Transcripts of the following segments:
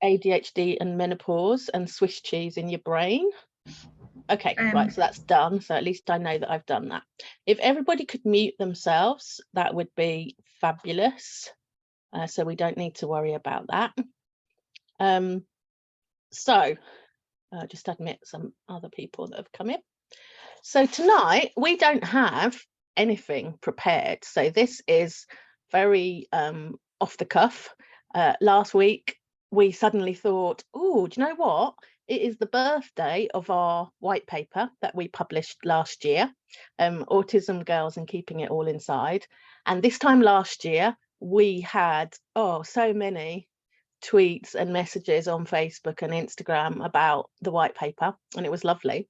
ADHD and menopause and Swiss cheese in your brain. Okay, right, so that's done. So at least I know that I've done that. If everybody could mute themselves, that would be fabulous. So we don't need to worry about that. Just admit some other people that have come in. So tonight we don't have anything prepared. So this is very off the cuff. Last week we suddenly thought, oh, do you know what? It is the birthday of our white paper that we published last year, Autism, Girls and Keeping It All Inside. And this time last year, we had, so many tweets and messages on Facebook and Instagram about the white paper, and it was lovely.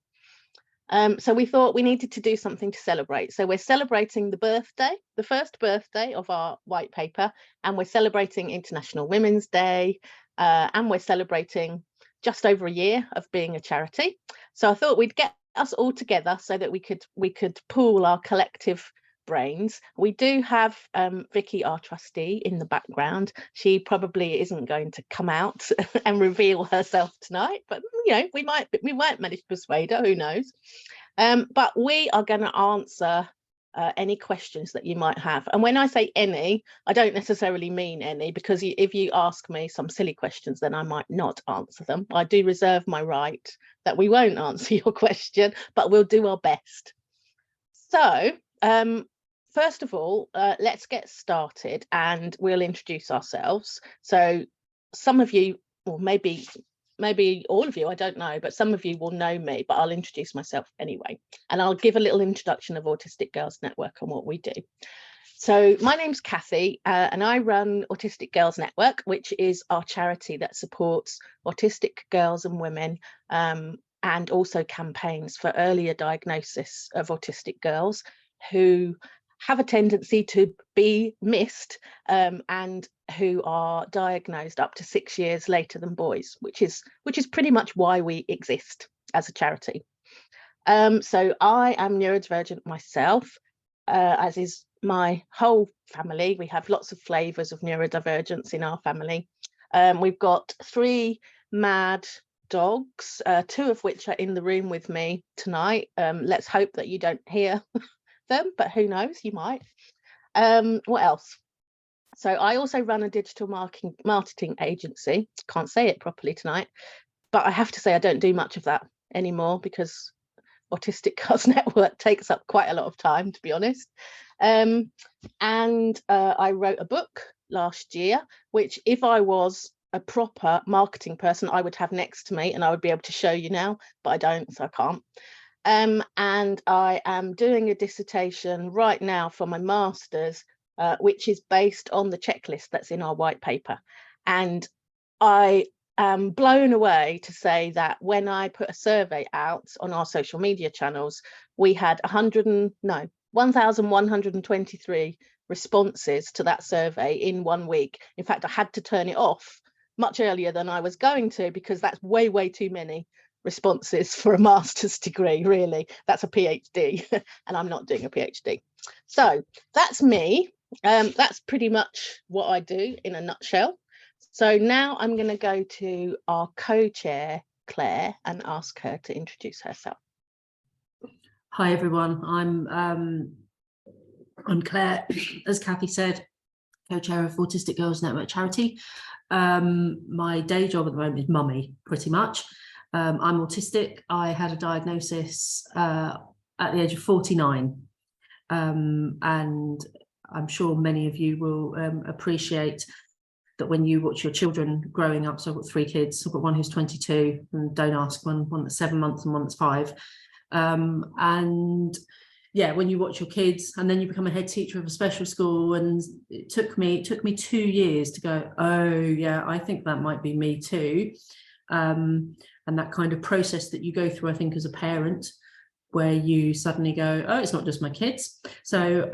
So we thought we needed to do something to celebrate. So we're celebrating the first birthday of our white paper, and we're celebrating International Women's Day, and we're celebrating just over a year of being a charity. So I thought we'd get us all together so that we could pool our collective brains. We do have Vicky, our trustee, in the background. She probably isn't going to come out and reveal herself tonight, but we might manage to persuade her, who knows. But we are going to answer any questions that you might have. And when I say any, I don't necessarily mean any, because if you ask me some silly questions, then I might not answer them. I do reserve my right that we won't answer your question, but we'll do our best. So first of all, let's get started and we'll introduce ourselves. So some of you, or maybe all of you, I don't know, but some of you will know me, but I'll introduce myself anyway. And I'll give a little introduction of Autistic Girls Network and what we do. So my name's Cathy, and I run Autistic Girls Network, which is our charity that supports autistic girls and women, and also campaigns for earlier diagnosis of autistic girls who have a tendency to be missed, and who are diagnosed up to 6 years later than boys, which is pretty much why we exist as a charity. So I am neurodivergent myself, as is my whole family. We have lots of flavours of neurodivergence in our family. We've got 3 mad dogs, 2 of which are in the room with me tonight. Let's hope that you don't hear them, but who knows, you might. What else? So I also run a digital marketing agency. Can't say it properly tonight, but I have to say I don't do much of that anymore because Autistic Girls Network takes up quite a lot of time, to be honest. And I wrote a book last year, which if I was a proper marketing person, I would have next to me and I would be able to show you now, but I don't, so I can't. And I am doing a dissertation right now for my master's, which is based on the checklist that's in our white paper. And I am blown away to say that when I put a survey out on our social media channels, we had 1,123 responses to that survey in 1 week. In fact, I had to turn it off much earlier than I was going to, because that's way too many responses for a master's degree. Really, that's a PhD and I'm not doing a PhD. So that's me. That's pretty much what I do in a nutshell. So now I'm going to go to our co-chair Claire and ask her to introduce herself. Hi everyone, I'm Claire, as Cathy said, co-chair of Autistic Girls Network charity. My day job at the moment is mummy, pretty much. I'm autistic. I had a diagnosis at the age of 49, and I'm sure many of you will appreciate that when you watch your children growing up. So I've got 3 kids. I've got one who's 22, and don't ask, one that's 7 months and one that's 5. And yeah, when you watch your kids and then you become a head teacher of a special school, and it took me 2 years to go, oh yeah, I think that might be me too. And that kind of process that you go through, I think, as a parent, where you suddenly go, oh, it's not just my kids. So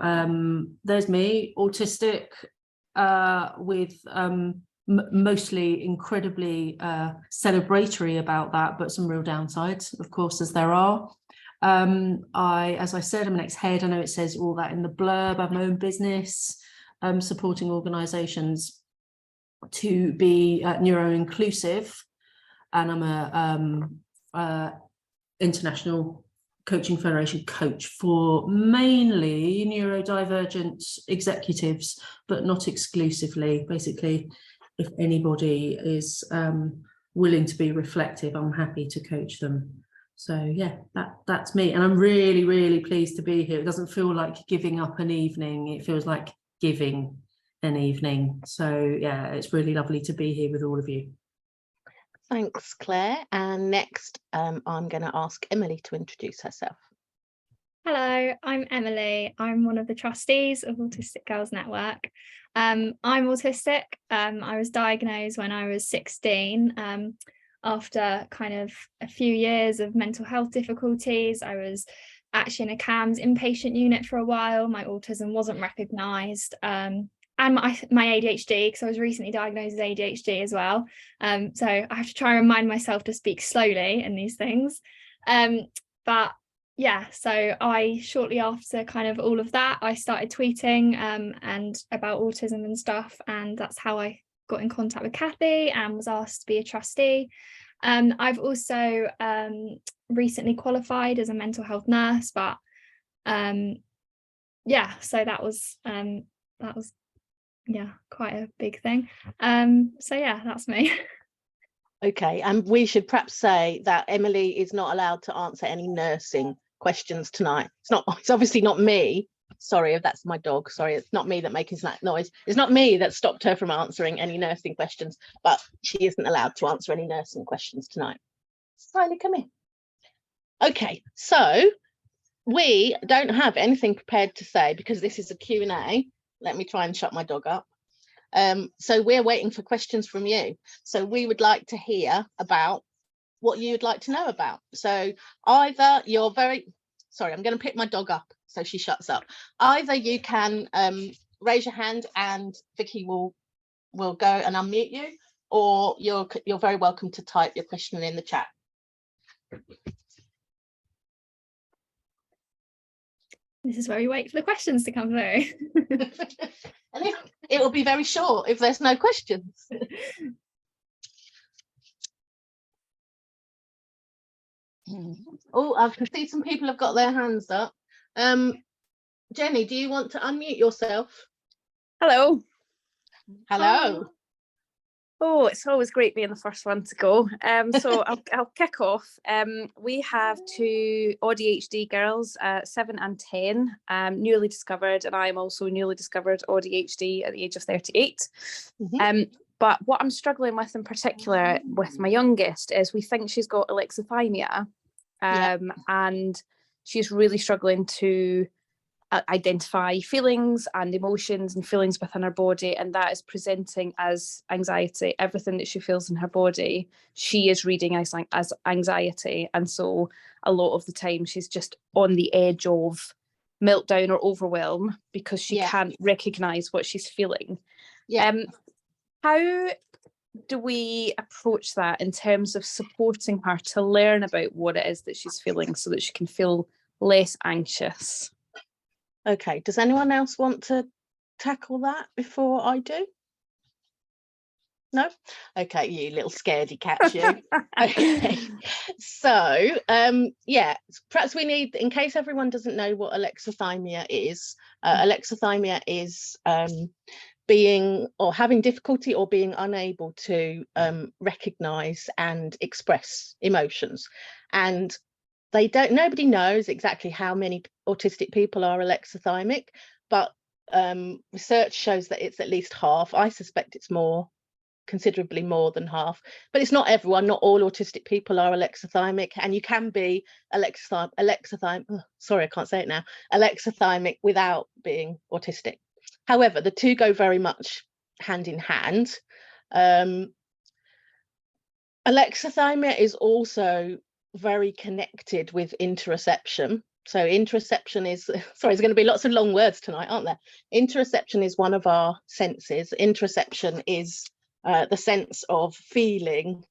there's me, autistic, with mostly incredibly celebratory about that, but some real downsides, of course, as there are. As I said, I'm an ex-head. I know it says all that in the blurb. I have my own business, supporting organisations to be neuro-inclusive, and I'm a International Coaching Federation coach for mainly neurodivergent executives, but not exclusively. Basically, if anybody is willing to be reflective, I'm happy to coach them. So yeah, that's me, and I'm really, really pleased to be here. It doesn't feel like giving up an evening, it feels like giving an evening. So yeah, it's really lovely to be here with all of you. Thanks, Claire. And next, I'm going to ask Emily to introduce herself. Hello, I'm Emily. I'm one of the trustees of Autistic Girls Network. I'm autistic. I was diagnosed when I was 16. After kind of a few years of mental health difficulties. I was actually in a CAMHS inpatient unit for a while. My autism wasn't recognised. And my ADHD, because I was recently diagnosed with ADHD as well. So I have to try and remind myself to speak slowly in these things. But yeah, so I shortly after kind of all of that, I started tweeting and about autism and stuff. And that's how I got in contact with Cathy and was asked to be a trustee. I've also recently qualified as a mental health nurse, but yeah, so that was yeah, quite a big thing. So yeah, that's me. Okay, and we should perhaps say that Emily is not allowed to answer any nursing questions tonight. It's obviously not me. Sorry if that's my dog. Sorry, it's not me that making that noise. It's not me that stopped her from answering any nursing questions, but she isn't allowed to answer any nursing questions tonight. Riley, come here. Okay, so we don't have anything prepared to say because this is a Q&A. Let me try and shut my dog up. So we're waiting for questions from you. So we would like to hear about what you'd like to know about. So either you're sorry, I'm going to pick my dog up so she shuts up. Either you can raise your hand and Vicky will go and unmute you, or you're very welcome to type your question in the chat. This is where we wait for the questions to come through. And it will be very short if there's no questions. Oh, I can see some people have got their hands up. Jenny, do you want to unmute yourself? Hello. Hello. Oh, it's always great being the first one to go. So I'll kick off. We have two ADHD girls, 7 and 10, newly discovered, and I'm also newly discovered ADHD at the age of 38. Mm-hmm. But what I'm struggling with in particular with my youngest is we think she's got alexithymia, and she's really struggling to identify feelings and emotions and feelings within her body, and that is presenting as anxiety. Everything that she feels in her body, she is reading as anxiety, and so a lot of the time she's just on the edge of meltdown or overwhelm because she can't recognize what she's feeling. How do we approach that in terms of supporting her to learn about what it is that she's feeling so that she can feel less anxious? Okay, does anyone else want to tackle that before I do? No? Okay, you little scaredy cat, you. Okay, so perhaps we need, in case everyone doesn't know what alexithymia is being or having difficulty or being unable to recognize and express emotions. And nobody knows exactly how many autistic people are alexithymic, but research shows that it's at least half. I suspect it's considerably more than half, but it's not everyone. Not all autistic people are alexithymic, and you can be alexithymic without being autistic. However, the two go very much hand in hand. Alexithymia is also very connected with interoception. So interoception is, sorry, there's going to be lots of long words tonight, aren't there? Interoception is one of our senses. Interoception is the sense of feeling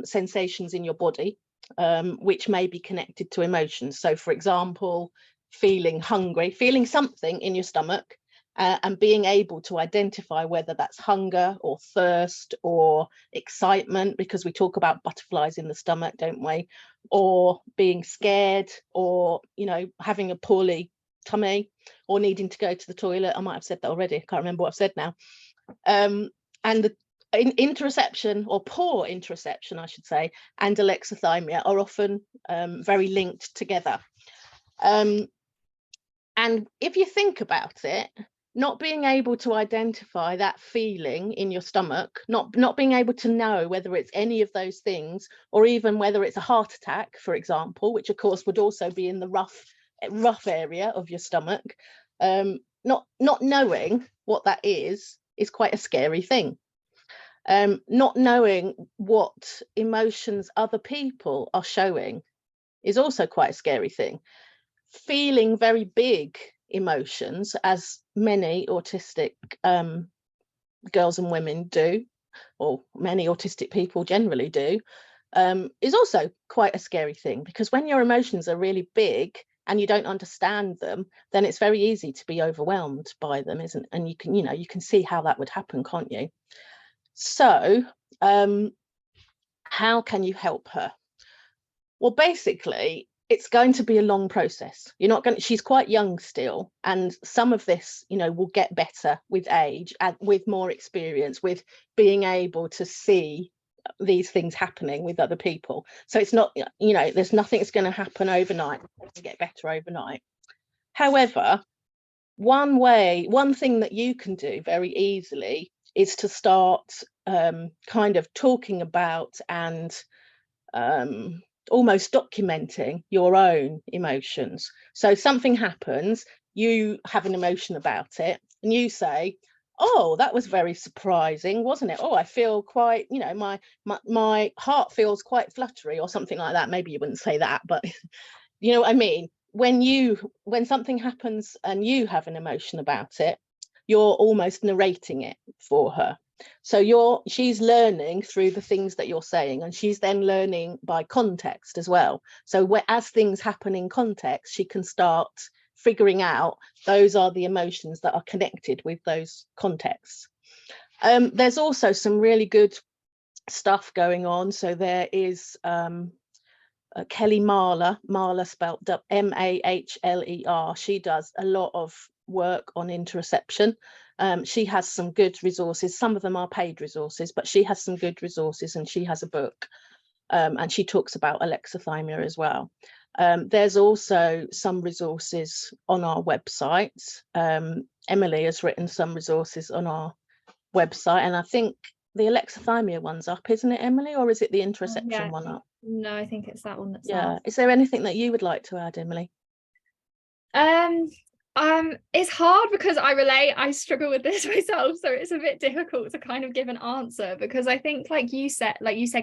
sensations in your body, which may be connected to emotions. So for example, feeling hungry, feeling something in your stomach and being able to identify whether that's hunger or thirst or excitement, because we talk about butterflies in the stomach, don't we? Or being scared, or, you know, having a poorly tummy, or needing to go to the toilet. I might have said that already. I can't remember what I've said now. And the interoception, or poor interoception, I should say, and alexithymia are often very linked together. And if you think about it, not being able to identify that feeling in your stomach, not being able to know whether it's any of those things, or even whether it's a heart attack, for example, which of course would also be in the rough area of your stomach, not knowing what that is quite a scary thing. Not knowing what emotions other people are showing is also quite a scary thing. Feeling very big emotions, as many autistic girls and women do, or many autistic people generally do, is also quite a scary thing, because when your emotions are really big and you don't understand them, then it's very easy to be overwhelmed by them, isn't it? And you can see how that would happen, can't you? So how can you help her? Well, basically, it's going to be a long process. She's quite young still, and some of this, you know, will get better with age and with more experience, with being able to see these things happening with other people. So it's not, you know, there's nothing that's going to happen overnight to get better overnight. However, one thing that you can do very easily is to start kind of talking about and almost documenting your own emotions. So something happens, you have an emotion about it, and you say, oh, that was very surprising, wasn't it? Oh, I feel quite, you know, my heart feels quite fluttery, or something like that. Maybe you wouldn't say that, but you know what I mean? When something happens and you have an emotion about it, you're almost narrating it for her. So she's learning through the things that you're saying, and she's then learning by context as well. So as things happen in context, she can start figuring out those are the emotions that are connected with those contexts. There's also some really good stuff going on. So there is Kelly Mahler spelled Mahler. She does a lot of work on interoception. She has some good resources. Some of them are paid resources, but she has some good resources, and she has a book, and she talks about alexithymia as well. There's also some resources on our website. Emily has written some resources on our website, and I think the alexithymia one's up, isn't it, Emily, or is it the interoception one up? No, I think it's that one that's Yeah. up. Is there anything that you would like to add, Emily? It's hard because I struggle with this myself, so it's a bit difficult to kind of give an answer, because I think, like you said,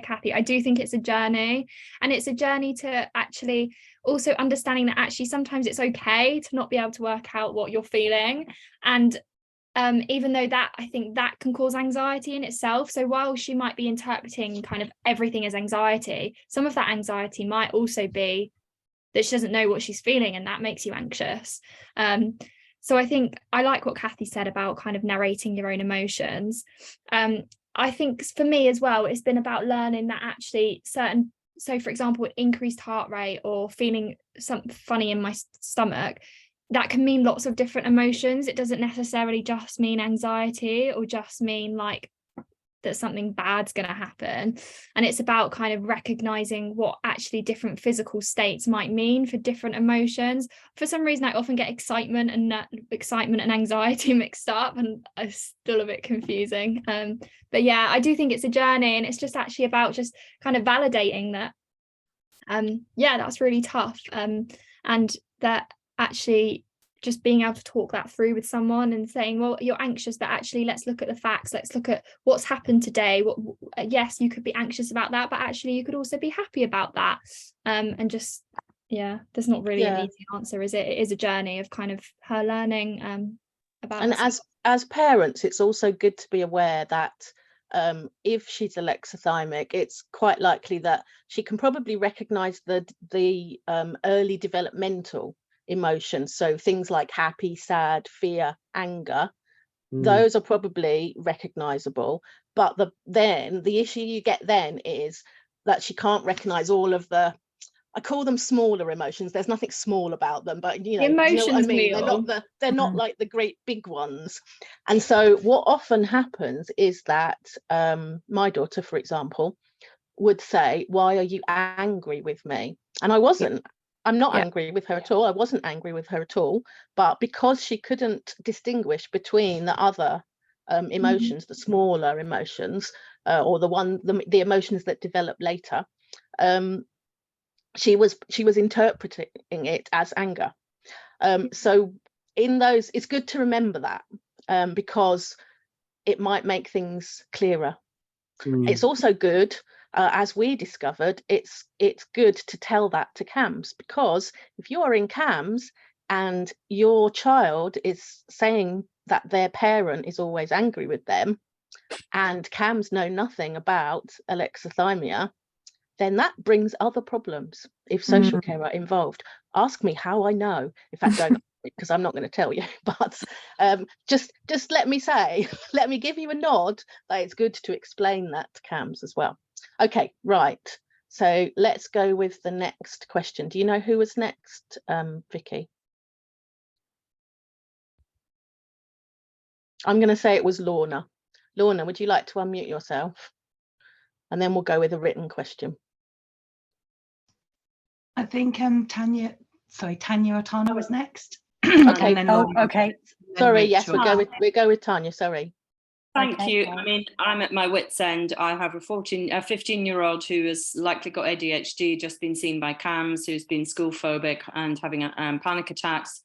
Cathy, I do think it's a journey, and it's a journey to actually also understanding that actually sometimes it's okay to not be able to work out what you're feeling. And even though that, I think that can cause anxiety in itself. So while she might be interpreting kind of everything as anxiety, some of that anxiety might also be that she doesn't know what she's feeling, and that makes you anxious. So I think I like what Cathy said about kind of narrating your own emotions. I think for me as well, it's been about learning that actually so for example, increased heart rate or feeling something funny in my stomach, that can mean lots of different emotions. It doesn't necessarily just mean anxiety or just mean like that something bad's going to happen. And it's about kind of recognizing what actually different physical states might mean for different emotions. For some reason, I often get excitement and anxiety mixed up, and it's still a bit confusing. But yeah, I do think it's a journey, and it's just actually about just kind of validating that yeah, that's really tough, and that actually just being able to talk that through with someone and saying, well, you're anxious, but actually let's look at the facts, let's look at what's happened today. Yes, you could be anxious about that, but actually you could also be happy about that. And just, yeah, there's not really an easy answer, is it? It is a journey of kind of her learning about. And as parents, it's also good to be aware that if she's alexithymic, it's quite likely that she can probably recognize the early developmental emotions. So things like happy, sad, fear, anger, those are probably recognizable. But then the issue you get then is that she can't recognize all of the, I call them smaller emotions. There's nothing small about them, but you know what I mean? They're not like the great big ones. And so what often happens is that my daughter, for example, would say, why are you angry with me? And I wasn't. I'm not angry with her at all. I wasn't angry with her at all. But because she couldn't distinguish between the other emotions, the smaller emotions, or the emotions that develop later, she was interpreting it as anger. So in those, it's good to remember that because it might make things clearer. It's also good, as we discovered, it's good to tell that to CAMHS, because if you are in CAMHS and your child is saying that their parent is always angry with them, and CAMHS know nothing about alexithymia, then that brings other problems if social care are involved. Ask me how I know. In fact, don't, because I'm not going to tell you, but just let me give you a nod that it's good to explain that to CAMHS as well. Okay, right. So let's go with the next question. Do you know who was next, Vicky? I'm going to say it was Lorna. Lorna, would you like to unmute yourself? And then we'll go with a written question. I think Tanya Otana was next. Okay. Okay. Sorry, yes, we go with Tanya. Sorry. Thank you. I mean, I'm at my wit's end. I have a 15-year-old who has likely got ADHD, just been seen by CAMHS, who's been school phobic and having panic attacks.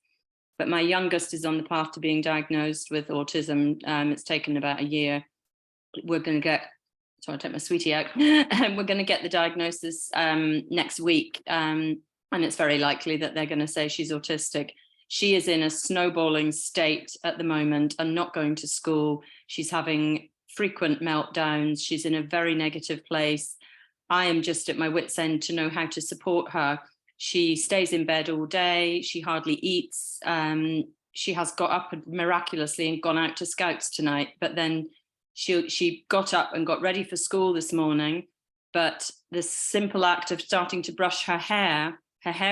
But my youngest is on the path to being diagnosed with autism. It's taken about a year. We're going to get, sorry, I take my sweetie out. We're going to get the diagnosis next week. And it's very likely that they're going to say she's autistic. She is in a snowballing state at the moment and not going to school. She's having frequent meltdowns. She's in a very negative place. I am just at my wit's end to know how to support her. She stays in bed all day. She hardly eats. She has got up miraculously and gone out to Scouts tonight, but then she got up and got ready for school this morning. But the simple act of starting to brush her hair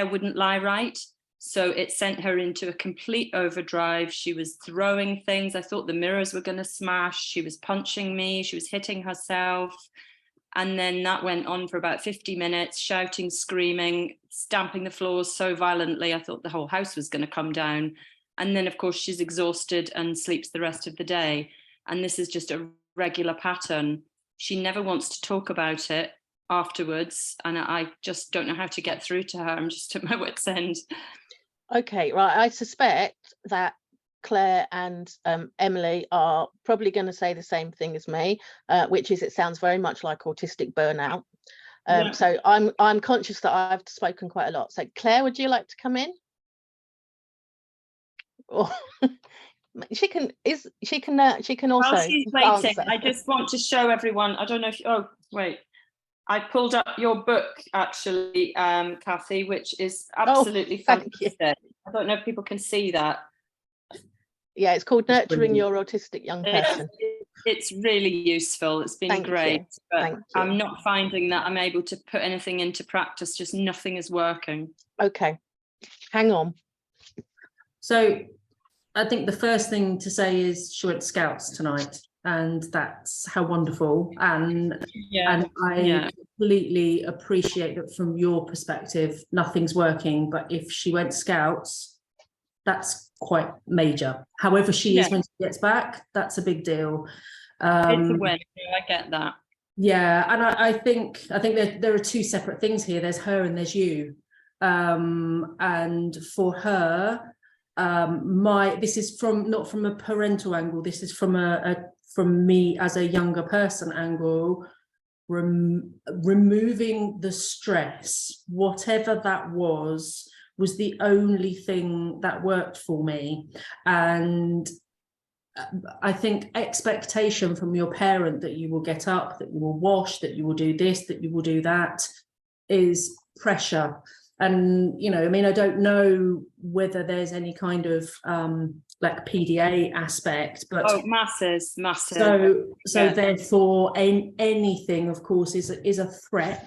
wouldn't lie right. So it sent her into a complete overdrive. She was throwing things. I thought the mirrors were going to smash. She was punching me. She was hitting herself. And then that went on for about 50 minutes, shouting, screaming, stamping the floors so violently. I thought the whole house was going to come down. And then, of course, she's exhausted and sleeps the rest of the day. And this is just a regular pattern. She never wants to talk about it afterwards. And I just don't know how to get through to her. I'm just at my wit's end. Okay, right. I suspect that Claire and Emily are probably going to say the same thing as me, which is it sounds very much like autistic burnout. So I'm conscious that I've spoken quite a lot. So Claire, would you like to come in? Or she can also. While she's waiting, I just want to show everyone. I don't know if oh wait. I pulled up your book, actually, Cathy, which is absolutely fantastic. I don't know if people can see that. Yeah, it's called Nurturing Your Autistic Young Person. It's really useful. It's been great. But I'm not finding that I'm able to put anything into practice. Just nothing is working. Okay, hang on. So I think the first thing to say is she went to Scouts tonight. And that's how wonderful. And I completely appreciate that from your perspective, nothing's working. But if she went to Scouts, that's quite major. However she is when she gets back, that's a big deal. It's a win. I get that. Yeah, and I think there are two separate things here. There's her and there's you. And for her, this is not from a parental angle. This is from me as a younger person angle, removing the stress, whatever that was the only thing that worked for me. And I think expectation from your parent that you will get up, that you will wash, that you will do this, that you will do that is pressure. And, you know, I mean, I don't know whether there's any kind of like PDA aspect, but massive. So therefore, anything, of course, is a threat.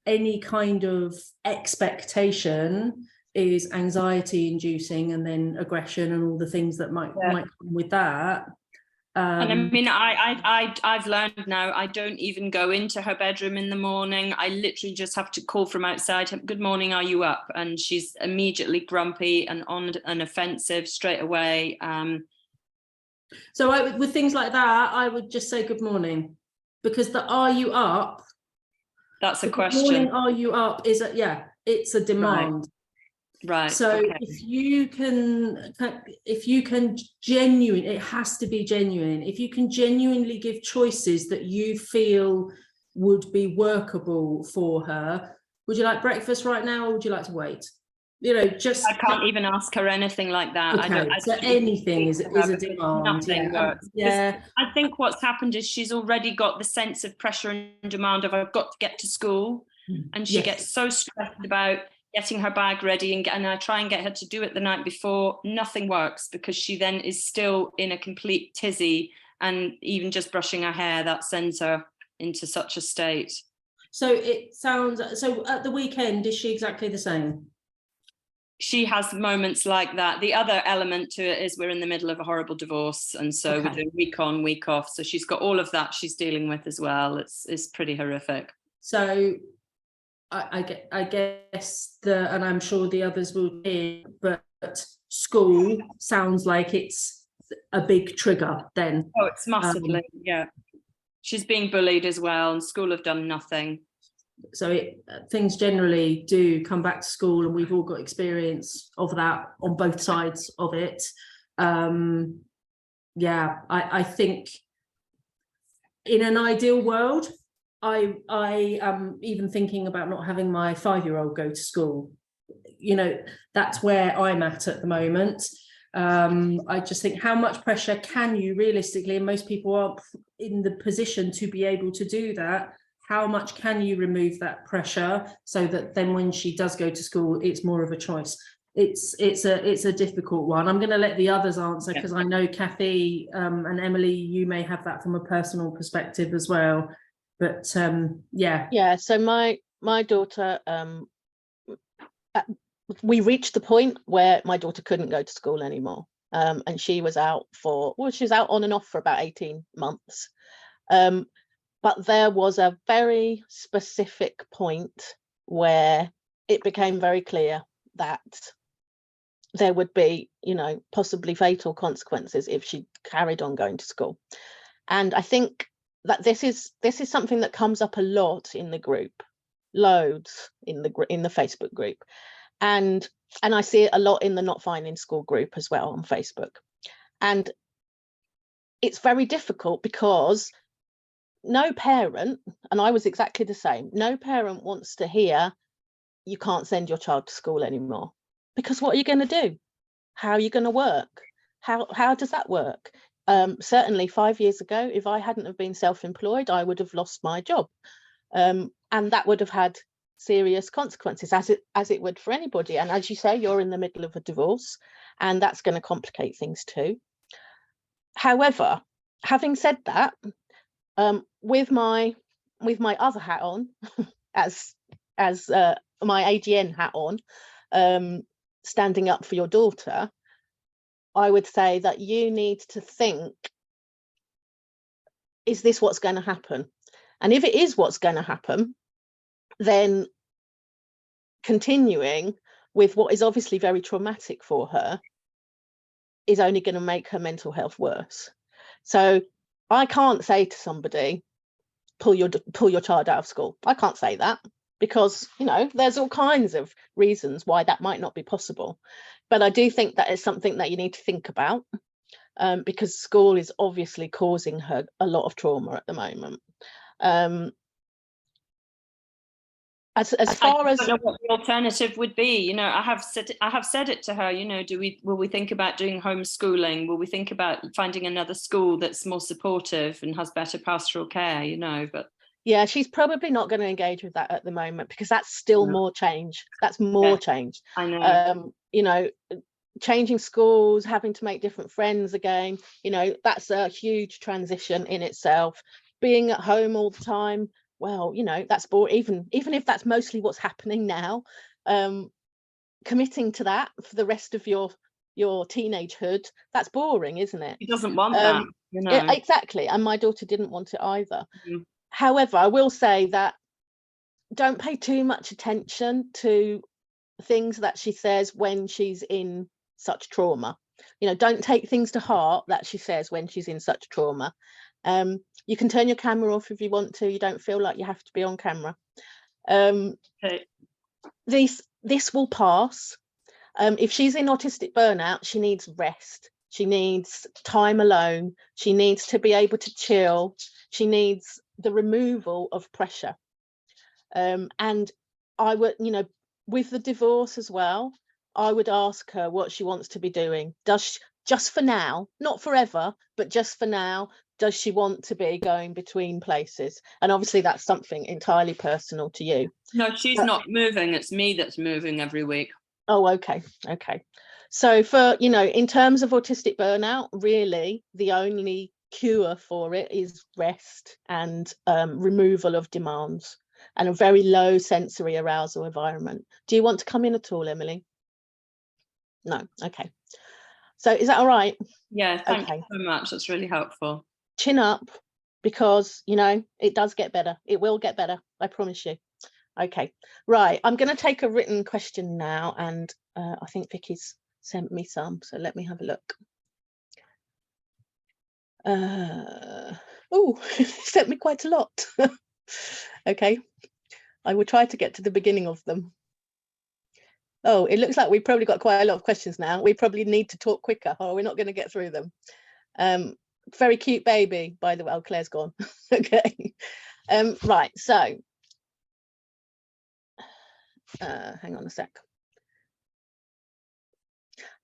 Any kind of expectation is anxiety inducing, and then aggression and all the things that might come with that. And I mean, I've learned now, I don't even go into her bedroom in the morning. I literally just have to call from outside, good morning, are you up? And she's immediately grumpy and on and offensive straight away. So with things like that, I would just say good morning, because the "are you up?" That's a question. Good morning, are you up? It's a demand. Right. So okay. if you can genuine, it has to be genuine. If you can genuinely give choices that you feel would be workable for her, would you like breakfast right now, or would you like to wait? You know, just I can't even ask her anything like that. Okay, so anything is a demand. Nothing works. Yeah, I think what's happened is she's already got the sense of pressure and demand of I've got to get to school, and she gets so stressed about getting her bag ready, and I try and get her to do it the night before. Nothing works, because she then is still in a complete tizzy, and even just brushing her hair, that sends her into such a state. So it sounds, so at the weekend, is she exactly the same? She has moments like that. The other element to it is we're in the middle of a horrible divorce, and so we're doing week on, week off. So she's got all of that she's dealing with as well. It's pretty horrific. So I guess and I'm sure the others will hear, but school sounds like it's a big trigger then. Oh, it's massively, yeah. She's being bullied as well, and school have done nothing. So things generally do come back to school, and we've all got experience of that on both sides of it. I think in an ideal world, I am even thinking about not having my 5-year-old go to school. You know, that's where I'm at the moment. I just think, how much pressure can you realistically, and most people aren't in the position to be able to do that, how much can you remove that pressure so that then when she does go to school, it's more of a choice? It's a difficult one. I'm going to let the others answer, because I know Cathy and Emily, you may have that from a personal perspective as well. But so my daughter, we reached the point where my daughter couldn't go to school anymore, and she was out she was out on and off for about 18 months. But there was a very specific point where it became very clear that there would be, you know, possibly fatal consequences if she carried on going to school. And I think that this is something that comes up a lot in the group, loads in the Facebook group, and I see it a lot in the Not Fine in School group as well on Facebook. And it's very difficult, because no parent, and I was exactly the same, no parent wants to hear you can't send your child to school anymore, because what are you going to do? How are you going to work? How does that work? Certainly 5 years ago, if I hadn't have been self-employed, I would have lost my job, and that would have had serious consequences, as it would for anybody. And as you say, you're in the middle of a divorce, and that's going to complicate things too. However, having said that, with my other hat on, as my AGN hat on, standing up for your daughter, I would say that you need to think, is this what's going to happen? And if it is what's going to happen, then continuing with what is obviously very traumatic for her is only going to make her mental health worse. So I can't say to somebody, pull your child out of school. I can't say that, because, you know, there's all kinds of reasons why that might not be possible. But I do think that is something that you need to think about, because school is obviously causing her a lot of trauma at the moment. As far as, I don't know what the alternative would be, you know, I have said it to her, you know, will we think about doing homeschooling? Will we think about finding another school that's more supportive and has better pastoral care, you know? But Yeah, she's probably not going to engage with that at the moment, because that's still No. more change. That's more change. I know. You know, changing schools, having to make different friends again, you know, that's a huge transition in itself. Being at home all the time, well, you know, that's boring. Even if that's mostly what's happening now, committing to that for the rest of your teenagehood, that's boring, isn't it? He doesn't want that, you know. Exactly, and my daughter didn't want it either. Mm. However, I will say that don't pay too much attention to things that she says when she's in such trauma. You know, don't take things to heart that she says when she's in such trauma. You can turn your camera off if you want to. You don't feel like you have to be on camera. Okay. This will pass. If she's in autistic burnout, she needs rest. She needs time alone. She needs to be able to chill. She needs the removal of pressure. And I would, you know, with the divorce as well, I would ask her what she wants to be doing. Does she, just for now, not forever, but just for now, does she want to be going between places? And obviously that's something entirely personal to you. No, she's not moving. It's me that's moving every week. Oh, okay. So for, you know, in terms of autistic burnout, really the only cure for it is rest and removal of demands and a very low sensory arousal environment. Do you want to come in at all, Emily? No. Okay. So is that all right? Yeah, thank you so much. That's really helpful. Chin up, because, you know, it does get better. It will get better. I promise you. Okay, right. I'm going to take a written question now, and I think Vicky's sent me some, so let me have a look. Oh, sent me quite a lot. Okay, I will try to get to the beginning of them. Oh, it looks like we've probably got quite a lot of questions now. We probably need to talk quicker, or we're not going to get through them. Very cute baby, by the way. Oh, Claire's gone. Okay. Right, so hang on a sec.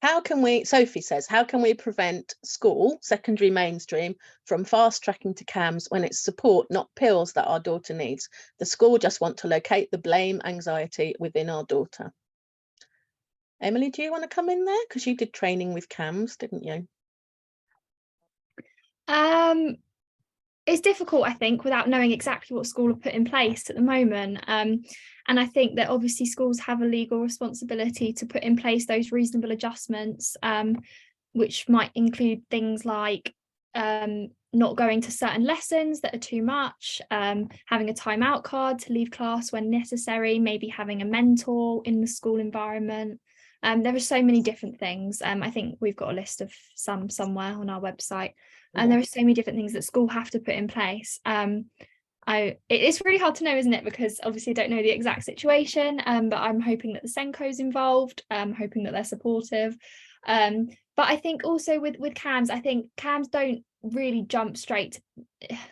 How can we, Sophie says, how can we prevent school, secondary mainstream, from fast tracking to CAMHS when it's support, not pills, that our daughter needs? The school just want to locate the blame anxiety within our daughter. Emily, do you want to come in there? Because you did training with CAMHS, didn't you? It's difficult, I think, without knowing exactly what school have put in place at the moment. And I think that obviously schools have a legal responsibility to put in place those reasonable adjustments, which might include things like not going to certain lessons that are too much, having a timeout card to leave class when necessary, maybe having a mentor in the school environment. There are so many different things. I think we've got a list of some somewhere on our website. And there are so many different things that school have to put in place. It's really hard to know, isn't it? Because obviously I don't know the exact situation, but I'm hoping that the Senko's involved, hoping that they're supportive. But I think also with CAMHS, I think CAMHS don't really jump straight.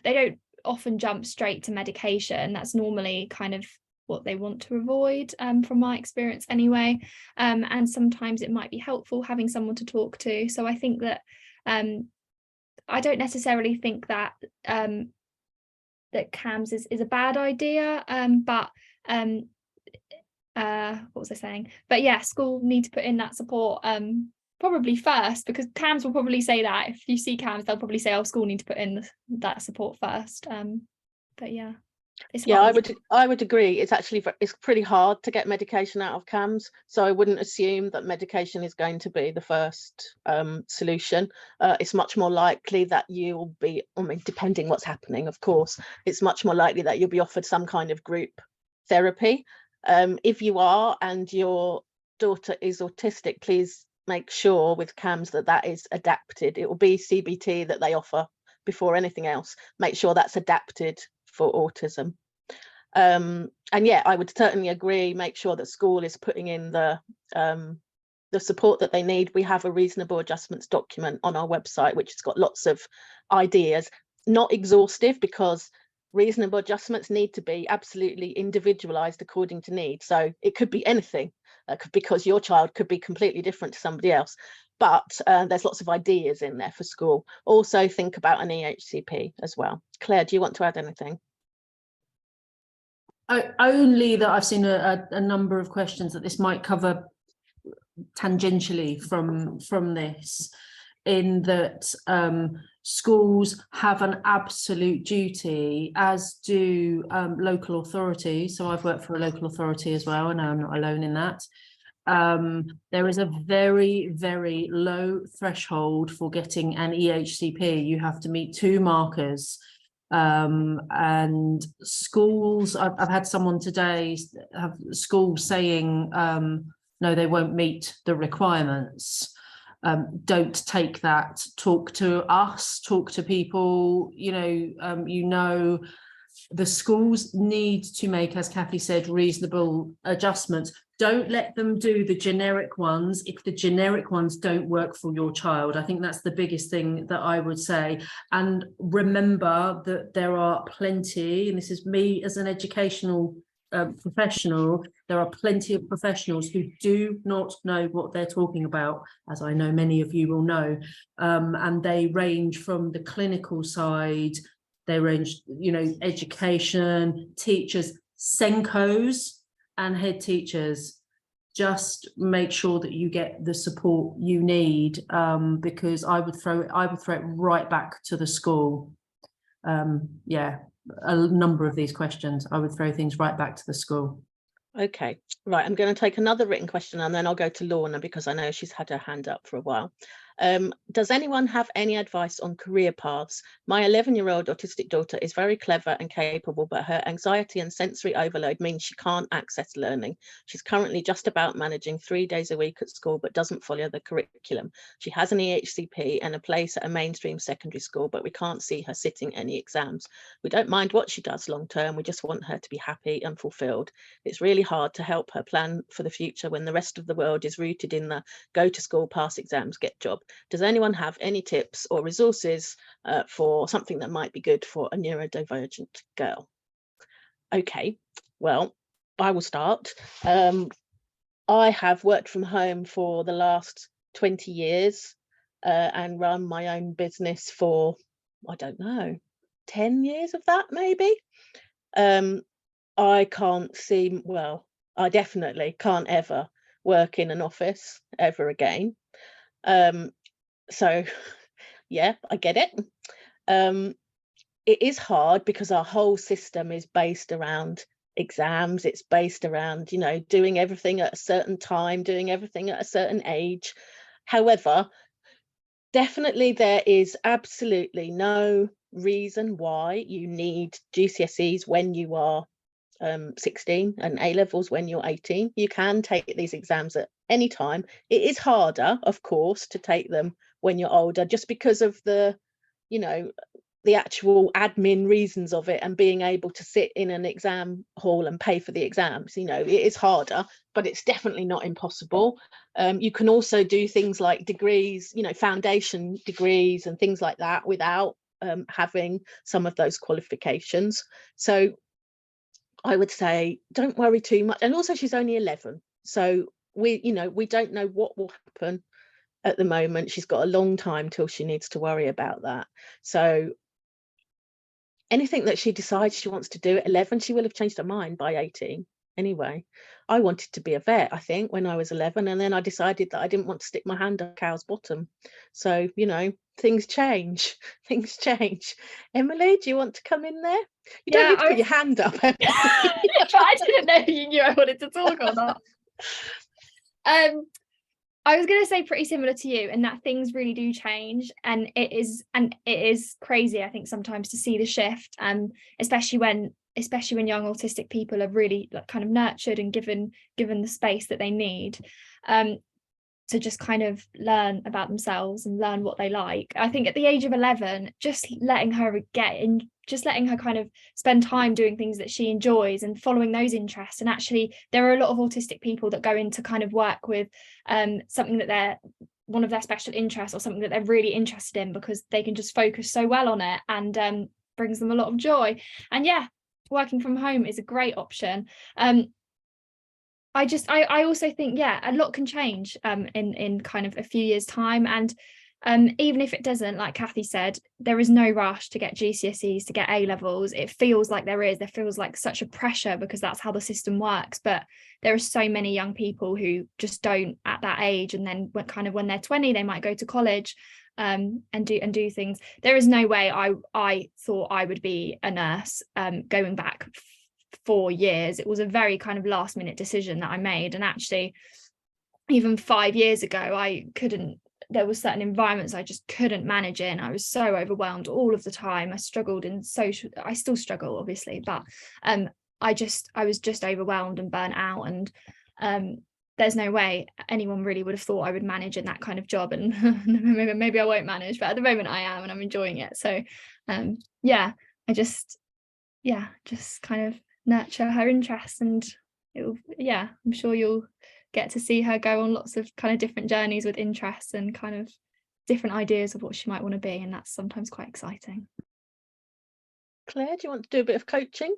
They don't often jump straight to medication. That's normally kind of what they want to avoid, from my experience anyway. And sometimes it might be helpful having someone to talk to. So I think that I don't necessarily think that that CAMHS is a bad idea, but what was I saying? But yeah, school need to put in that support probably first, because CAMHS will probably say that. If you see CAMHS, they'll probably say, oh, school need to put in that support first. But yeah. Yeah, I would agree. It's pretty hard to get medication out of CAMHS, so I wouldn't assume that medication is going to be the first solution. It's much more likely that you'll be, I mean, depending what's happening, of course, it's much more likely that you'll be offered some kind of group therapy. If you are and your daughter is autistic, please make sure with CAMHS that is adapted. It will be CBT that they offer before anything else. Make sure that's adapted for autism. And yeah, I would certainly agree, make sure that school is putting in the support that they need. We have a reasonable adjustments document on our website, which has got lots of ideas, not exhaustive, because reasonable adjustments need to be absolutely individualized according to need. So it could be anything, because your child could be completely different to somebody else. But there's lots of ideas in there for school. Also think about an EHCP as well. Claire, do you want to add anything? Only that I've seen a number of questions that this might cover tangentially from this, in that schools have an absolute duty, as do local authorities. So I've worked for a local authority as well, and I'm not alone in that. There is a very, very low threshold for getting an EHCP. You have to meet 2 markers. And schools, I've had someone today have schools saying, no, they won't meet the requirements. Don't take that. Talk to us, talk to people, the schools need to make, as Cathy said, reasonable adjustments. Don't let them do the generic ones if the generic ones don't work for your child. I think that's the biggest thing that I would say. And remember that there are plenty, and this is me as an educational professional, there are plenty of professionals who do not know what they're talking about, as I know many of you will know, and they range from the clinical side, they range, education, teachers, Senkos and head teachers. Just make sure that you get the support you need, because I would throw it right back to the school. A number of these questions, I would throw things right back to the school. Okay, right, I'm going to take another written question and then I'll go to Lorna, because I know she's had her hand up for a while. Does anyone have any advice on career paths? My 11-year-old autistic daughter is very clever and capable, but her anxiety and sensory overload means she can't access learning. She's currently just about managing 3 days a week at school, but doesn't follow the curriculum. She has an EHCP and a place at a mainstream secondary school, but we can't see her sitting any exams. We don't mind what she does long term, we just want her to be happy and fulfilled. It's really hard to help her plan for the future when the rest of the world is rooted in the go to school, pass exams, get job. Does anyone have any tips or resources for something that might be good for a neurodivergent girl? Okay, well, I will start. I have worked from home for the last 20 years and run my own business for, I don't know, 10 years of that maybe. I can't see, well, I definitely can't ever work in an office ever again. So yeah, I get it. It is hard because our whole system is based around exams. It's based around, doing everything at a certain time, doing everything at a certain age. However, definitely there is absolutely no reason why you need GCSEs when you are 16 and A-levels when you're 18. You can take these exams at any time. It is harder, of course, to take them when you're older, just because of the actual admin reasons of it, and being able to sit in an exam hall and pay for the exams. It is harder, but it's definitely not impossible. You can also do things like degrees, foundation degrees and things like that without having some of those qualifications. So I would say don't worry too much. And also she's only 11, so we don't know what will happen at the moment. She's got a long time till she needs to worry about that. So anything that she decides she wants to do at 11, she will have changed her mind by 18 anyway. I wanted to be a vet, I think, when I was 11, and then I decided that I didn't want to stick my hand up a cow's bottom. So things change. Emily, do you want to come in there? You don't need to put your hand up. But I didn't know you knew I wanted to talk or not. I was going to say pretty similar to you, and that things really do change, and it is crazy, I think, sometimes to see the shift, especially when young autistic people are really kind of nurtured and given the space that they need to just kind of learn about themselves and learn what they like. I think at the age of 11, just letting her kind of spend time doing things that she enjoys and following those interests. And actually there are a lot of autistic people that go into kind of work with something that they're one of their special interests or something that they're really interested in, because they can just focus so well on it, and brings them a lot of joy. And yeah, working from home is a great option. I also think, yeah, a lot can change in kind of a few years' time, and even if it doesn't, like Cathy said, there is no rush to get GCSEs, to get A levels. It feels like there feels like such a pressure because that's how the system works. But there are so many young people who just don't at that age, and then when they're 20, they might go to college and do things. There is no way I thought I would be a nurse going back 4 years. It was a very kind of last minute decision that I made, and actually even 5 years ago there were certain environments I just couldn't manage in. I was so overwhelmed all of the time. I struggled in social, I still struggle obviously, but I was just overwhelmed and burnt out, and there's no way anyone really would have thought I would manage in that kind of job, and maybe I won't manage, but at the moment I am, and I'm enjoying it. So I just kind of nurture her interests, and I'm sure you'll get to see her go on lots of kind of different journeys with interests and kind of different ideas of what she might want to be, and that's sometimes quite exciting. Claire, do you want to do a bit of coaching?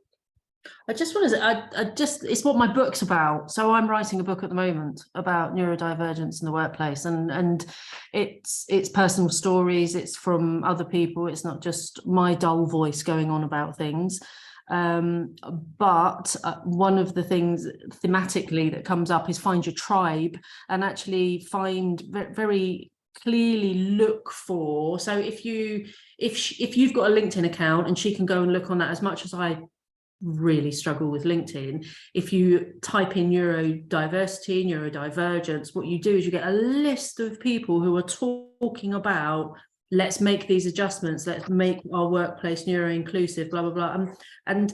I just want to it's what my book's about. So I'm writing a book at the moment about neurodivergence in the workplace, and it's personal stories, it's from other people, it's not just my dull voice going on about things. But one of the things thematically that comes up is find your tribe, and actually find very clearly look for. So if you've got a LinkedIn account, and she can go and look on that, as much as I really struggle with LinkedIn, if you type in neurodiversity, neurodivergence, what you do is you get a list of people who are talking about, let's make these adjustments, let's make our workplace neuro-inclusive, blah, blah, blah. And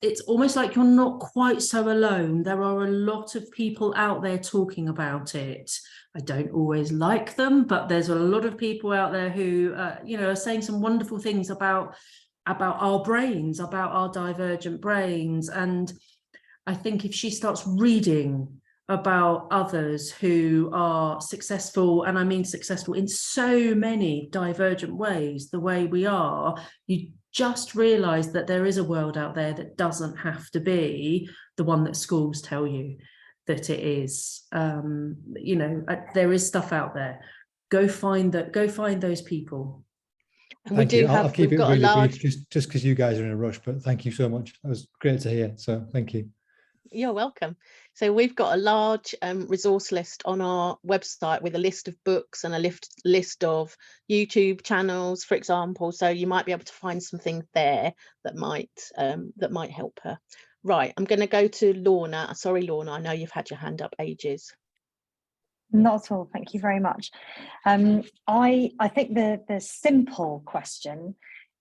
it's almost like you're not quite so alone. There are a lot of people out there talking about it. I don't always like them, but there's a lot of people out there who, are saying some wonderful things about our brains, about our divergent brains. And I think if she starts reading about others who are successful, and I mean successful in so many divergent ways, the way we are, you just realize that there is a world out there that doesn't have to be the one that schools tell you that it is. There is stuff out there. Go find those people. And I'll keep it really brief, just because you guys are in a rush, but thank you so much. That was great to hear. So thank you. You're welcome. So we've got a large resource list on our website with a list of books and a list of YouTube channels, for example. So you might be able to find something there that might help her. Right, I'm going to go to Lorna. Sorry, Lorna, I know you've had your hand up ages. Not at all. Thank you very much. I think the simple question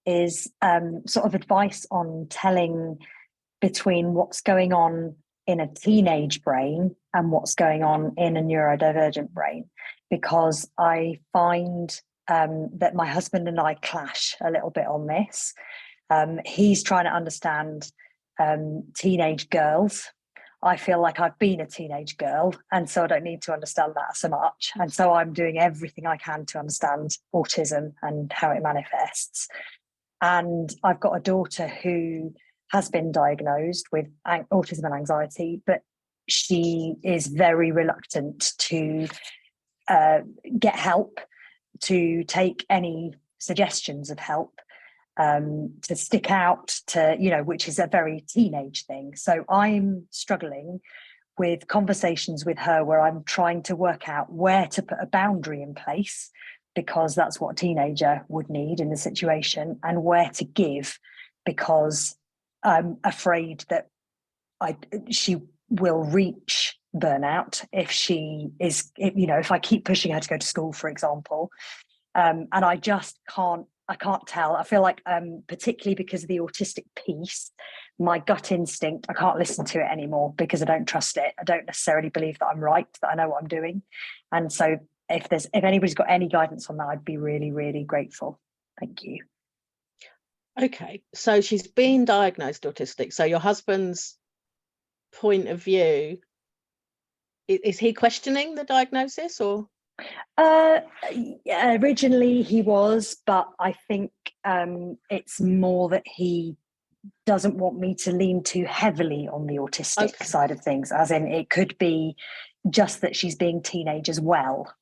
is sort of advice on telling between what's going on in a teenage brain and what's going on in a neurodivergent brain, because I find that my husband and I clash a little bit on this. He's trying to understand teenage girls. I feel like I've been a teenage girl, and so I don't need to understand that so much. And so I'm doing everything I can to understand autism and how it manifests. And I've got a daughter who has been diagnosed with autism and anxiety, but she is very reluctant to get help, to take any suggestions of help, to stick out, to, which is a very teenage thing. So I'm struggling with conversations with her where I'm trying to work out where to put a boundary in place, because that's what a teenager would need in the situation, and where to give, because I'm afraid that she will reach burnout if I keep pushing her to go to school, for example. And I just can't tell. I feel like, particularly because of the autistic piece, my gut instinct, I can't listen to it anymore because I don't trust it. I don't necessarily believe that I'm right, that I know what I'm doing. And so if anybody's got any guidance on that, I'd be really, really grateful. Thank you. Okay, so she's been diagnosed autistic. So your husband's point of view, is he questioning the diagnosis, or? Originally he was, but I think it's more that he doesn't want me to lean too heavily on the autistic side of things, as in it could be just that she's being teenage as well.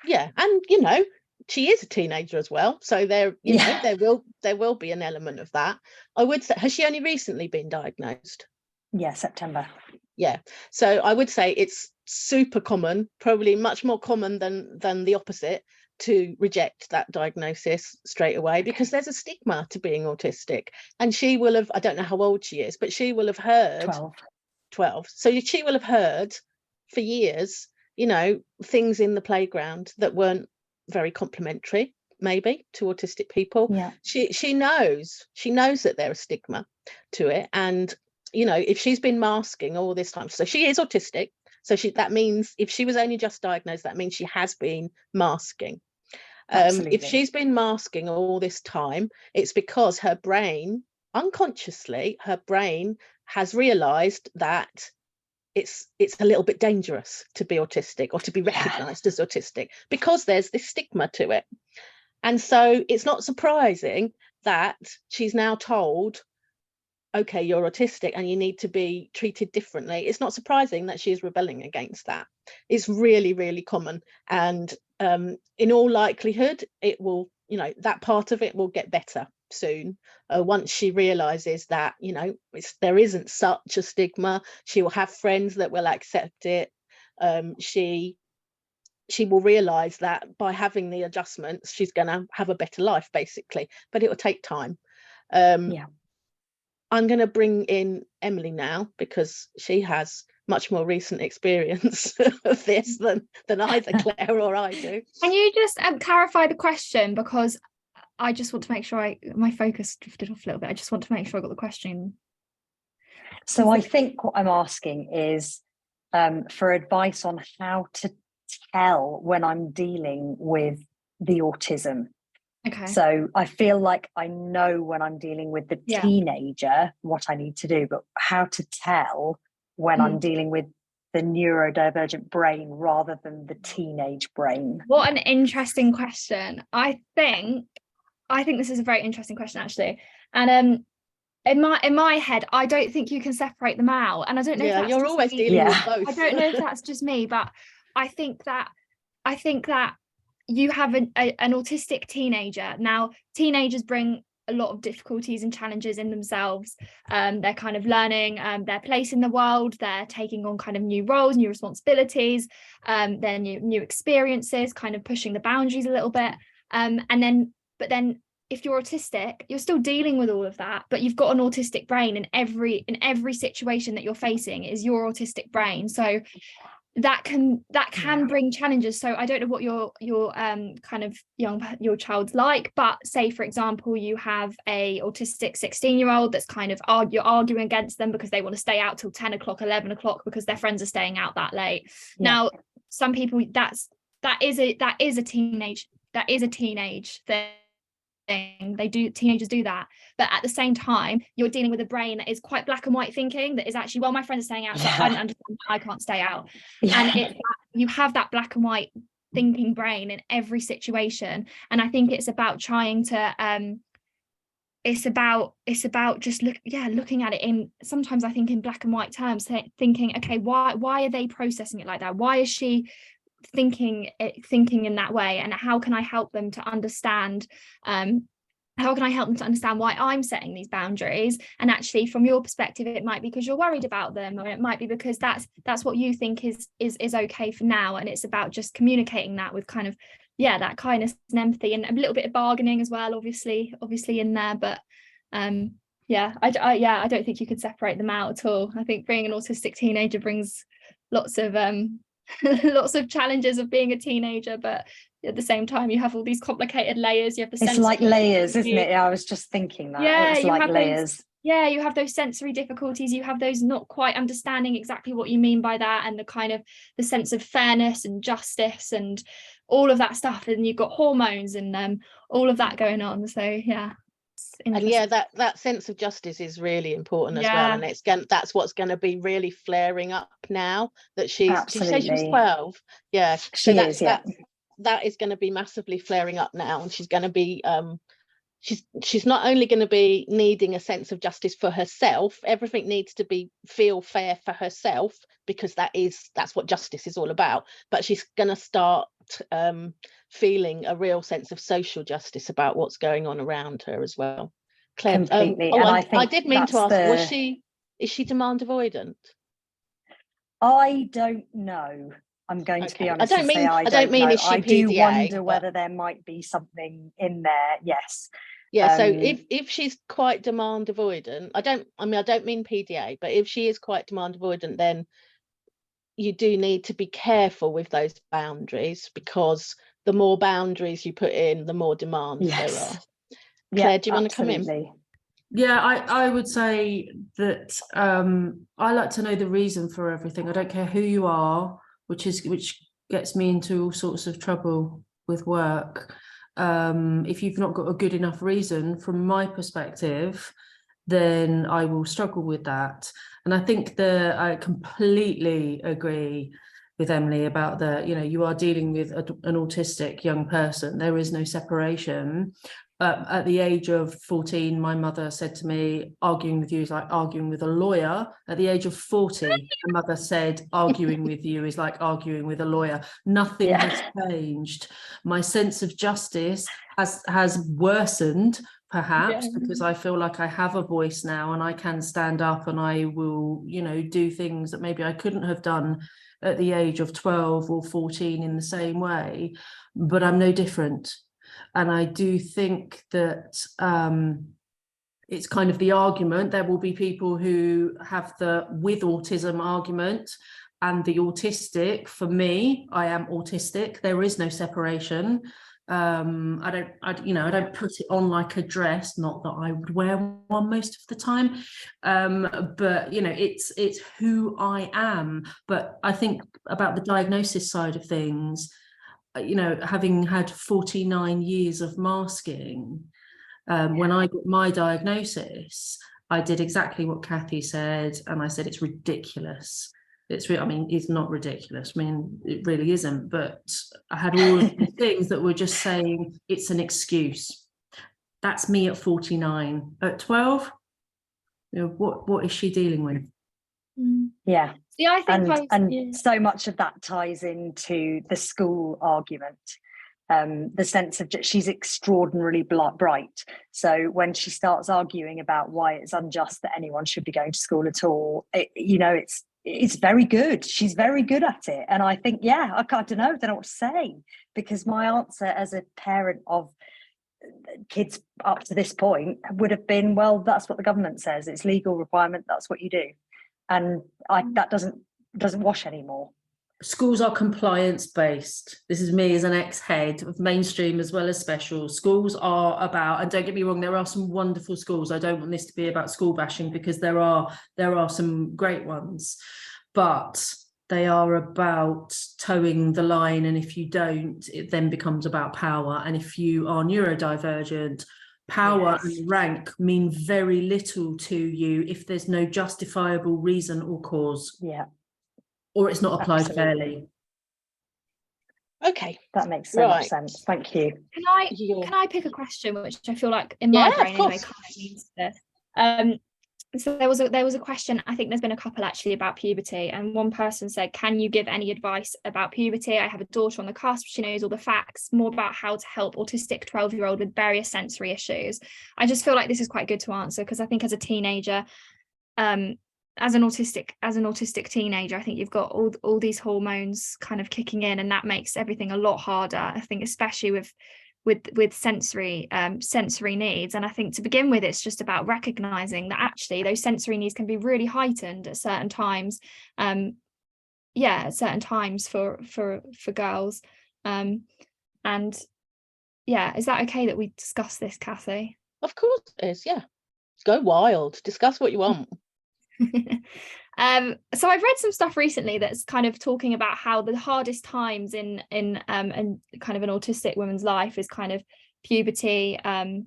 Yeah, and she is a teenager as well, so there, you know, there will be an element of that. I would say, has she only recently been diagnosed? Yeah, September. Yeah, so I would say it's super common, probably much more common than the opposite, to reject that diagnosis straight away, because there's a stigma to being autistic. And she will have, I don't know how old she is, but she will have heard 12. So she will have heard for years, you know, things in the playground that weren't very complimentary, maybe, to autistic people. Yeah. She knows that there is stigma to it. And, you know, if she's been masking all this time, so she is autistic. So that means if she was only just diagnosed, that means she has been masking. If she's been masking all this time, it's because her brain, unconsciously, her brain has realized that it's a little bit dangerous to be autistic or to be recognized as autistic, because there's this stigma to it. And so it's not surprising that she's now told, okay, you're autistic and you need to be treated differently. It's not surprising that she's rebelling against that. It's really, really common. And in all likelihood, it will, you know, that part of it will get better soon. Once she realizes that, you know, there isn't such a stigma, she will have friends that will accept it. She will realize that by having the adjustments, she's going to have a better life, basically, but it will take time. I'm going to bring in Emily now, because she has much more recent experience of this than either Claire or I do. Can you just clarify the question, because I just want to make sure my focus drifted off a little bit. I just want to make sure I got the question. So I think what I'm asking is for advice on how to tell when I'm dealing with the autism. Okay. So I feel like I know when I'm dealing with the teenager what I need to do, but how to tell when I'm dealing with the neurodivergent brain rather than the teenage brain. What an interesting question. I think this is a very interesting question, actually. And in my head, I don't think you can separate them out. And I don't know if that's you're always dealing with both. I don't know if that's just me, but I think that you have an autistic teenager. Now, teenagers bring a lot of difficulties and challenges in themselves. They're kind of learning their place in the world. They're taking on kind of new roles, new responsibilities, their new experiences, kind of pushing the boundaries a little bit. But then if you're autistic, you're still dealing with all of that, but you've got an autistic brain, and in every situation that you're facing is your autistic brain. So that can bring challenges. So I don't know what your kind of your child's like, but say for example you have a autistic 16-year-old that's kind of you're arguing against them because they want to stay out till 10 o'clock, 11 o'clock because their friends are staying out that late. Now some people that is a teenage thing. Teenagers do that, but at the same time you're dealing with a brain that is quite black and white thinking, that is actually, well, my friends are staying out, so I don't understand, I can't stay out. And you have that black and white thinking brain in every situation, and I think it's about trying to it's about just looking at it in, sometimes I think in black and white terms, thinking, okay, why are they processing it like that? Why is she thinking in that way, and how can I help them to understand why I'm setting these boundaries? And actually from your perspective it might be because you're worried about them, or it might be because that's what you think is okay for now, and it's about just communicating that with kind of that kindness and empathy, and a little bit of bargaining as well, obviously in there. But I don't think you could separate them out at all. I think being an autistic teenager brings lots of challenges of being a teenager, but at the same time you have all these complicated layers. You have the it's like layers, isn't it? I was just thinking that it's like layers. You have those sensory difficulties, you have those not quite understanding exactly what you mean by that, and the kind of the sense of fairness and justice and all of that stuff, and you've got hormones and all of that going on. So and that sense of justice is really important as well, and that's what's going to be really flaring up now that she's Absolutely. Did you say she was 12? That is going to be massively flaring up now, and she's going to be she's not only going to be needing a sense of justice for herself. Everything needs to feel fair for herself, because that's what justice is all about. But she's going to start feeling a real sense of social justice about what's going on around her as well. Claire, Completely. And I did mean to ask, the... is she demand avoidant? I don't know. I'm going to be honest. I don't mean know. is she I PDA, do wonder but whether there might be something in there. Yes. Yeah. So if she's quite demand avoidant, I don't mean PDA, but if she is quite demand avoidant, then you do need to be careful with those boundaries, because the more boundaries you put in, the more demands there are. Claire, do you want to come in? Yeah, I would say that I like to know the reason for everything. I don't care who you are, which gets me into all sorts of trouble with work. If you've not got a good enough reason, from my perspective, then I will struggle with that. And I think that I completely agree with Emily about you are dealing with an autistic young person. There is no separation. At the age of 14, my mother said to me, arguing with you is like arguing with a lawyer. At the age of 40, my mother said, arguing with you is like arguing with a lawyer. Nothing has changed. My sense of justice has worsened, perhaps, because I feel like I have a voice now and I can stand up and I will, do things that maybe I couldn't have done at the age of 12 or 14 in the same way, but I'm no different. And I do think that it's kind of the argument. There will be people who have the with autism argument and the autistic. For me, I am autistic. There is no separation. I don't put it on like a dress, not that I would wear one most of the time, but it's who I am. But I think about the diagnosis side of things, having had 49 years of masking, when I got my diagnosis, I did exactly what Cathy said, and I said it's ridiculous. It's not ridiculous. It really isn't. But I had all of the things that were just saying it's an excuse. That's me at 49. At 12, what is she dealing with? Yeah. Yeah, I think so much of that ties into the school argument. The sense of she's extraordinarily bright. So when she starts arguing about why it's unjust that anyone should be going to school at all, it's very good. She's very good at it. And I think, I don't know what to say, because my answer as a parent of kids up to this point would have been, well, that's what the government says. It's legal requirement. That's what you do. And that doesn't wash anymore. Schools are compliance based. This is me as an ex-head of mainstream as well as special. Schools are about, and don't get me wrong, there are some wonderful schools. I don't want this to be about school bashing, because there are some great ones, but they are about towing the line. And if you don't, it then becomes about power. And if you are neurodivergent, power and rank mean very little to you if there's no justifiable reason or cause. Yeah. Or it's not applied fairly. Okay, that makes so much sense. Thank you. Can I pick a question which I feel like in my brain anyway kind of means this? So there was a question, I think there's been a couple actually, about puberty, and one person said, can you give any advice about puberty? I have a daughter on the cusp, she knows all the facts, more about how to help autistic 12-year-old with various sensory issues. I just feel like this is quite good to answer, because I think as a teenager, as an autistic teenager, I think you've got all these hormones kind of kicking in, and that makes everything a lot harder, I think, especially with sensory needs. And I think to begin with, it's just about recognizing that actually those sensory needs can be really heightened at certain times, at certain times for girls, and is that okay that we discuss this, Cathy? Of course it is. Go wild, discuss what you want. So I've read some stuff recently that's kind of talking about how the hardest times in kind of an autistic woman's life is kind of puberty,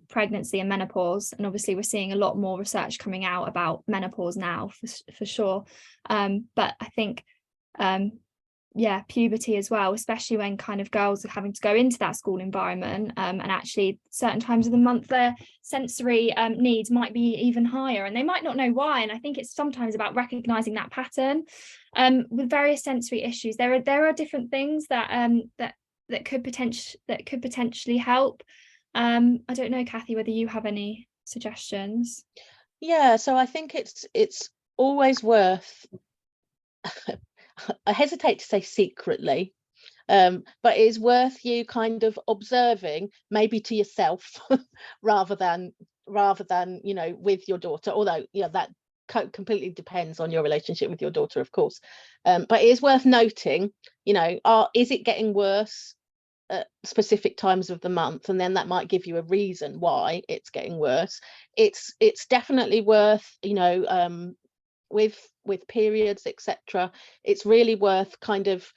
pregnancy and menopause, and obviously we're seeing a lot more research coming out about menopause now for sure, but I think puberty as well, especially when kind of girls are having to go into that school environment, and actually certain times of the month their sensory needs might be even higher, and they might not know why. And I think it's sometimes about recognizing that pattern with various sensory issues. There are different things that that could potentially help. I don't know, Cathy, whether you have any suggestions. Yeah, so I think it's always worth, I hesitate to say secretly, but it is worth you kind of observing, maybe to yourself rather than you know, with your daughter, although that completely depends on your relationship with your daughter, of course, but it is worth noting, you know, is it getting worse at specific times of the month, and then that might give you a reason why it's getting worse. It's definitely worth, you know, with periods, etc., it's really worth kind of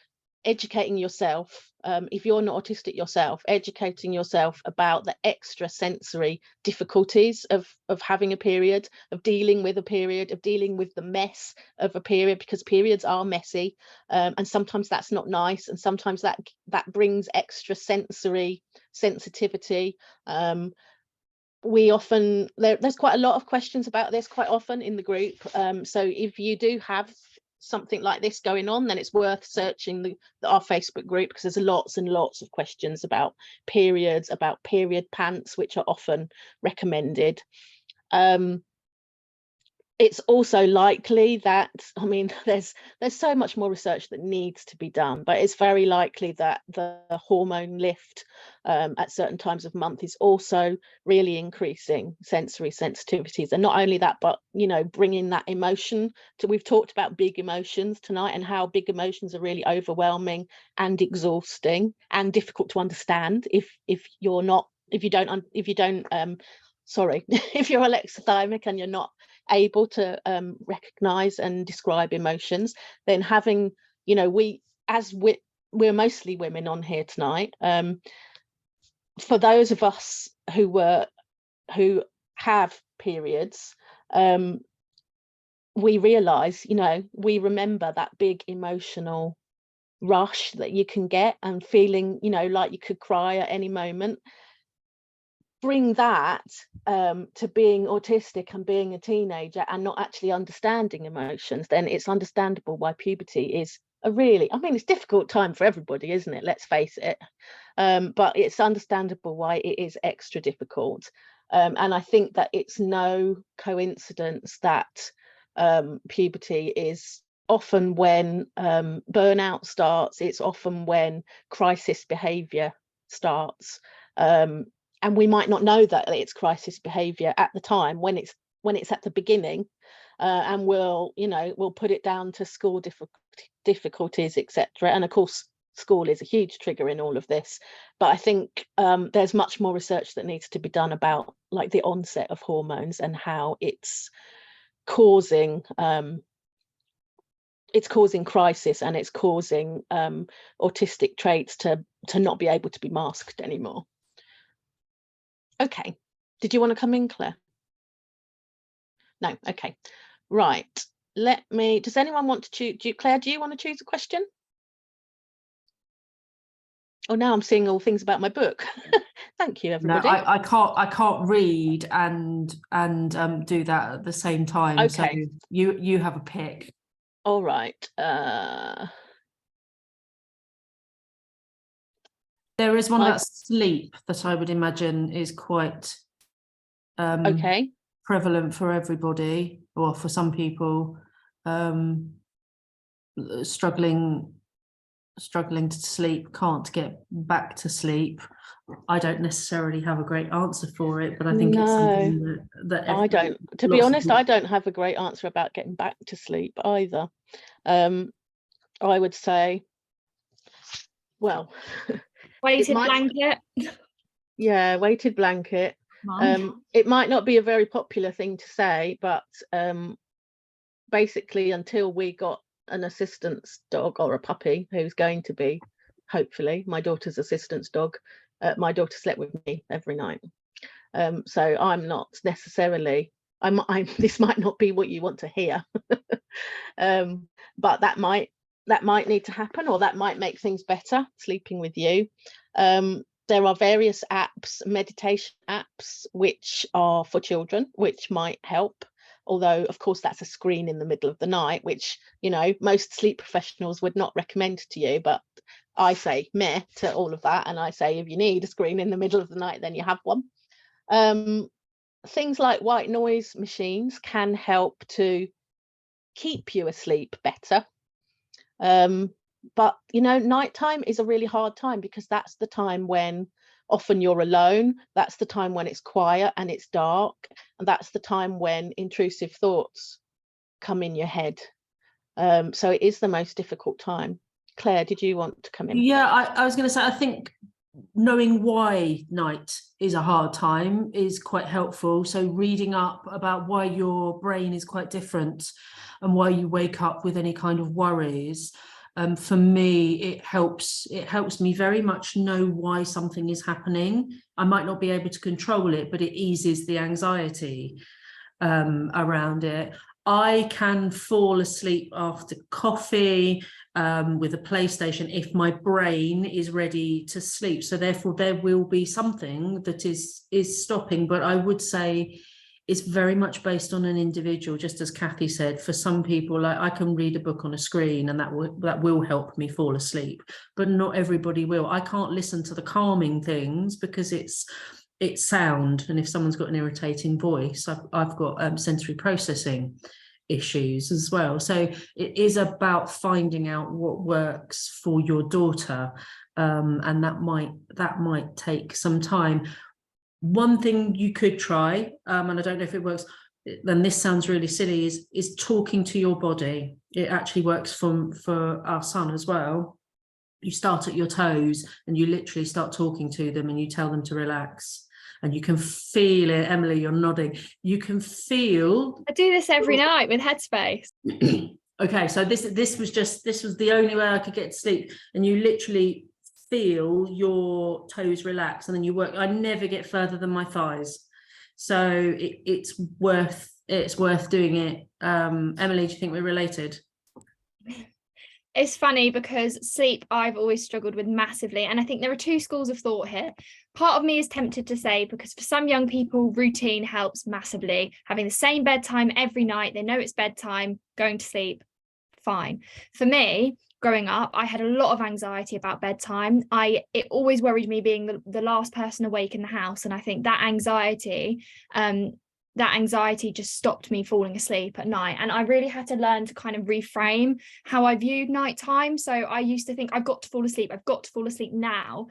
educating yourself, if you're not autistic yourself, educating yourself about the extra sensory difficulties of having a period, of dealing with a period, of dealing with the mess of a period, because periods are messy, and sometimes that's not nice, and sometimes that brings extra sensory sensitivity. We often, there's quite a lot of questions about this quite often in the group, so if you do have something like this going on, then it's worth searching our Facebook group, because there's lots and lots of questions about periods, about period pants, which are often recommended. It's also likely that, I mean, there's so much more research that needs to be done, but it's very likely that the hormone lift at certain times of month is also really increasing sensory sensitivities. And not only that, but, you know, bringing that emotion to, we've talked about big emotions tonight and how big emotions are really overwhelming and exhausting and difficult to understand if you don't if you're alexithymic and you're not able to recognize and describe emotions, then having, you know, we're mostly women on here tonight, for those of us who have periods, we realize, you know, we remember that big emotional rush that you can get and feeling, you know, like you could cry at any moment. Bring that to being autistic and being a teenager and not actually understanding emotions, then it's understandable why puberty is a really, I mean, it's a difficult time for everybody, isn't it? Let's face it. But it's understandable why it is extra difficult. And I think that it's no coincidence that puberty is often when burnout starts, it's often when crisis behavior starts. And we might not know that it's crisis behavior at the time when it's at the beginning, and we'll put it down to school difficulties, etc. And of course, school is a huge trigger in all of this. But I think there's much more research that needs to be done about like the onset of hormones and how it's causing crisis, and it's causing autistic traits to not be able to be masked anymore. Okay, did you want to come in, Claire? No, okay, right. Does anyone want to choose? Claire, do you want to choose a question? Oh, now I'm seeing all things about my book. Thank you, everybody. No, I can't read and do that at the same time. Okay. So you have a pick. All right. There is one about sleep that I would imagine is quite okay, prevalent for everybody, or for some people, struggling to sleep, can't get back to sleep. I don't necessarily have a great answer for it, but I think it's something that I don't. To be honest, I don't have a great answer about getting back to sleep either. I would say, well, weighted blanket. Yeah, weighted blanket. It might not be a very popular thing to say, but basically until we got an assistance dog or a puppy who's going to be hopefully my daughter's assistance dog, my daughter slept with me every night. So I'm not necessarily, this might not be what you want to hear, but that might need to happen, or that might make things better, sleeping with you. There are various apps, meditation apps, which are for children, which might help. Although, of course, that's a screen in the middle of the night, which, you know, most sleep professionals would not recommend to you. But I say meh to all of that, and I say if you need a screen in the middle of the night, then you have one. Things like white noise machines can help to keep you asleep better. But you know, nighttime is a really hard time, because that's the time when often you're alone, that's the time when it's quiet and it's dark, and that's the time when intrusive thoughts come in your head. So it is the most difficult time. Claire, did you want to come in? Yeah, I was going to say, I think knowing why night is a hard time is quite helpful. So reading up about why your brain is quite different and why you wake up with any kind of worries. For me, it helps me very much know why something is happening. I might not be able to control it, but it eases the anxiety around it. I can fall asleep after coffee with a PlayStation if my brain is ready to sleep. So therefore there will be something that is stopping, but I would say it's very much based on an individual, just as Cathy said. For some people, like, I can read a book on a screen and that will help me fall asleep, but not everybody will. I can't listen to the calming things because it's sound, and if someone's got an irritating voice, I've got sensory processing issues as well. So it is about finding out what works for your daughter, and that might take some time. One thing you could try, and I don't know if it works, then this sounds really silly, is talking to your body. It actually works for our son as well. You start at your toes and you literally start talking to them and you tell them to relax. And you can feel it. Emily, you're nodding. You can feel. I do this every night with Headspace. Okay, so this was the only way I could get to sleep. And you literally feel your toes relax, and then you work. I never get further than my thighs. So it's worth doing it. Emily, do you think we're related? It's funny because sleep I've always struggled with massively, and I think there are two schools of thought here. Part of me is tempted to say, because for some young people routine helps massively, having the same bedtime every night, they know it's bedtime, going to sleep, fine. For me, growing up, I had a lot of anxiety about bedtime. It always worried me being the last person awake in the house, and I think that anxiety just stopped me falling asleep at night. And I really had to learn to kind of reframe how I viewed nighttime. So I used to think, I've got to fall asleep now.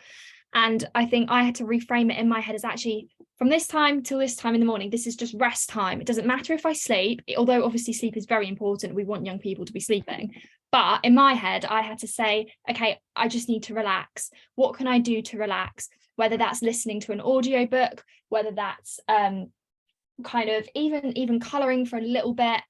And I think I had to reframe it in my head as, actually, from this time till this time in the morning, this is just rest time. It doesn't matter if I sleep, although obviously sleep is very important. We want young people to be sleeping. But in my head, I had to say, okay, I just need to relax. What can I do to relax? Whether that's listening to an audiobook, whether that's kind of even colouring for a little bit,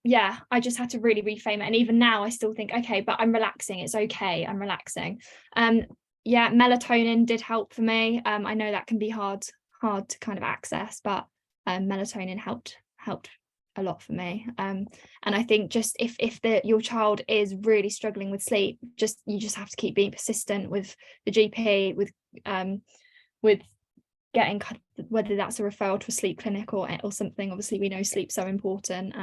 yeah, I just had to really reframe it. And even now I still think, okay, but I'm relaxing, it's okay, I'm relaxing. Yeah, melatonin did help for me. I know that can be hard to kind of access, but melatonin helped a lot for me. And I think just if your child is really struggling with sleep, you just have to keep being persistent with the GP, with getting, whether that's a referral to a sleep clinic or something. Obviously we know sleep's so important.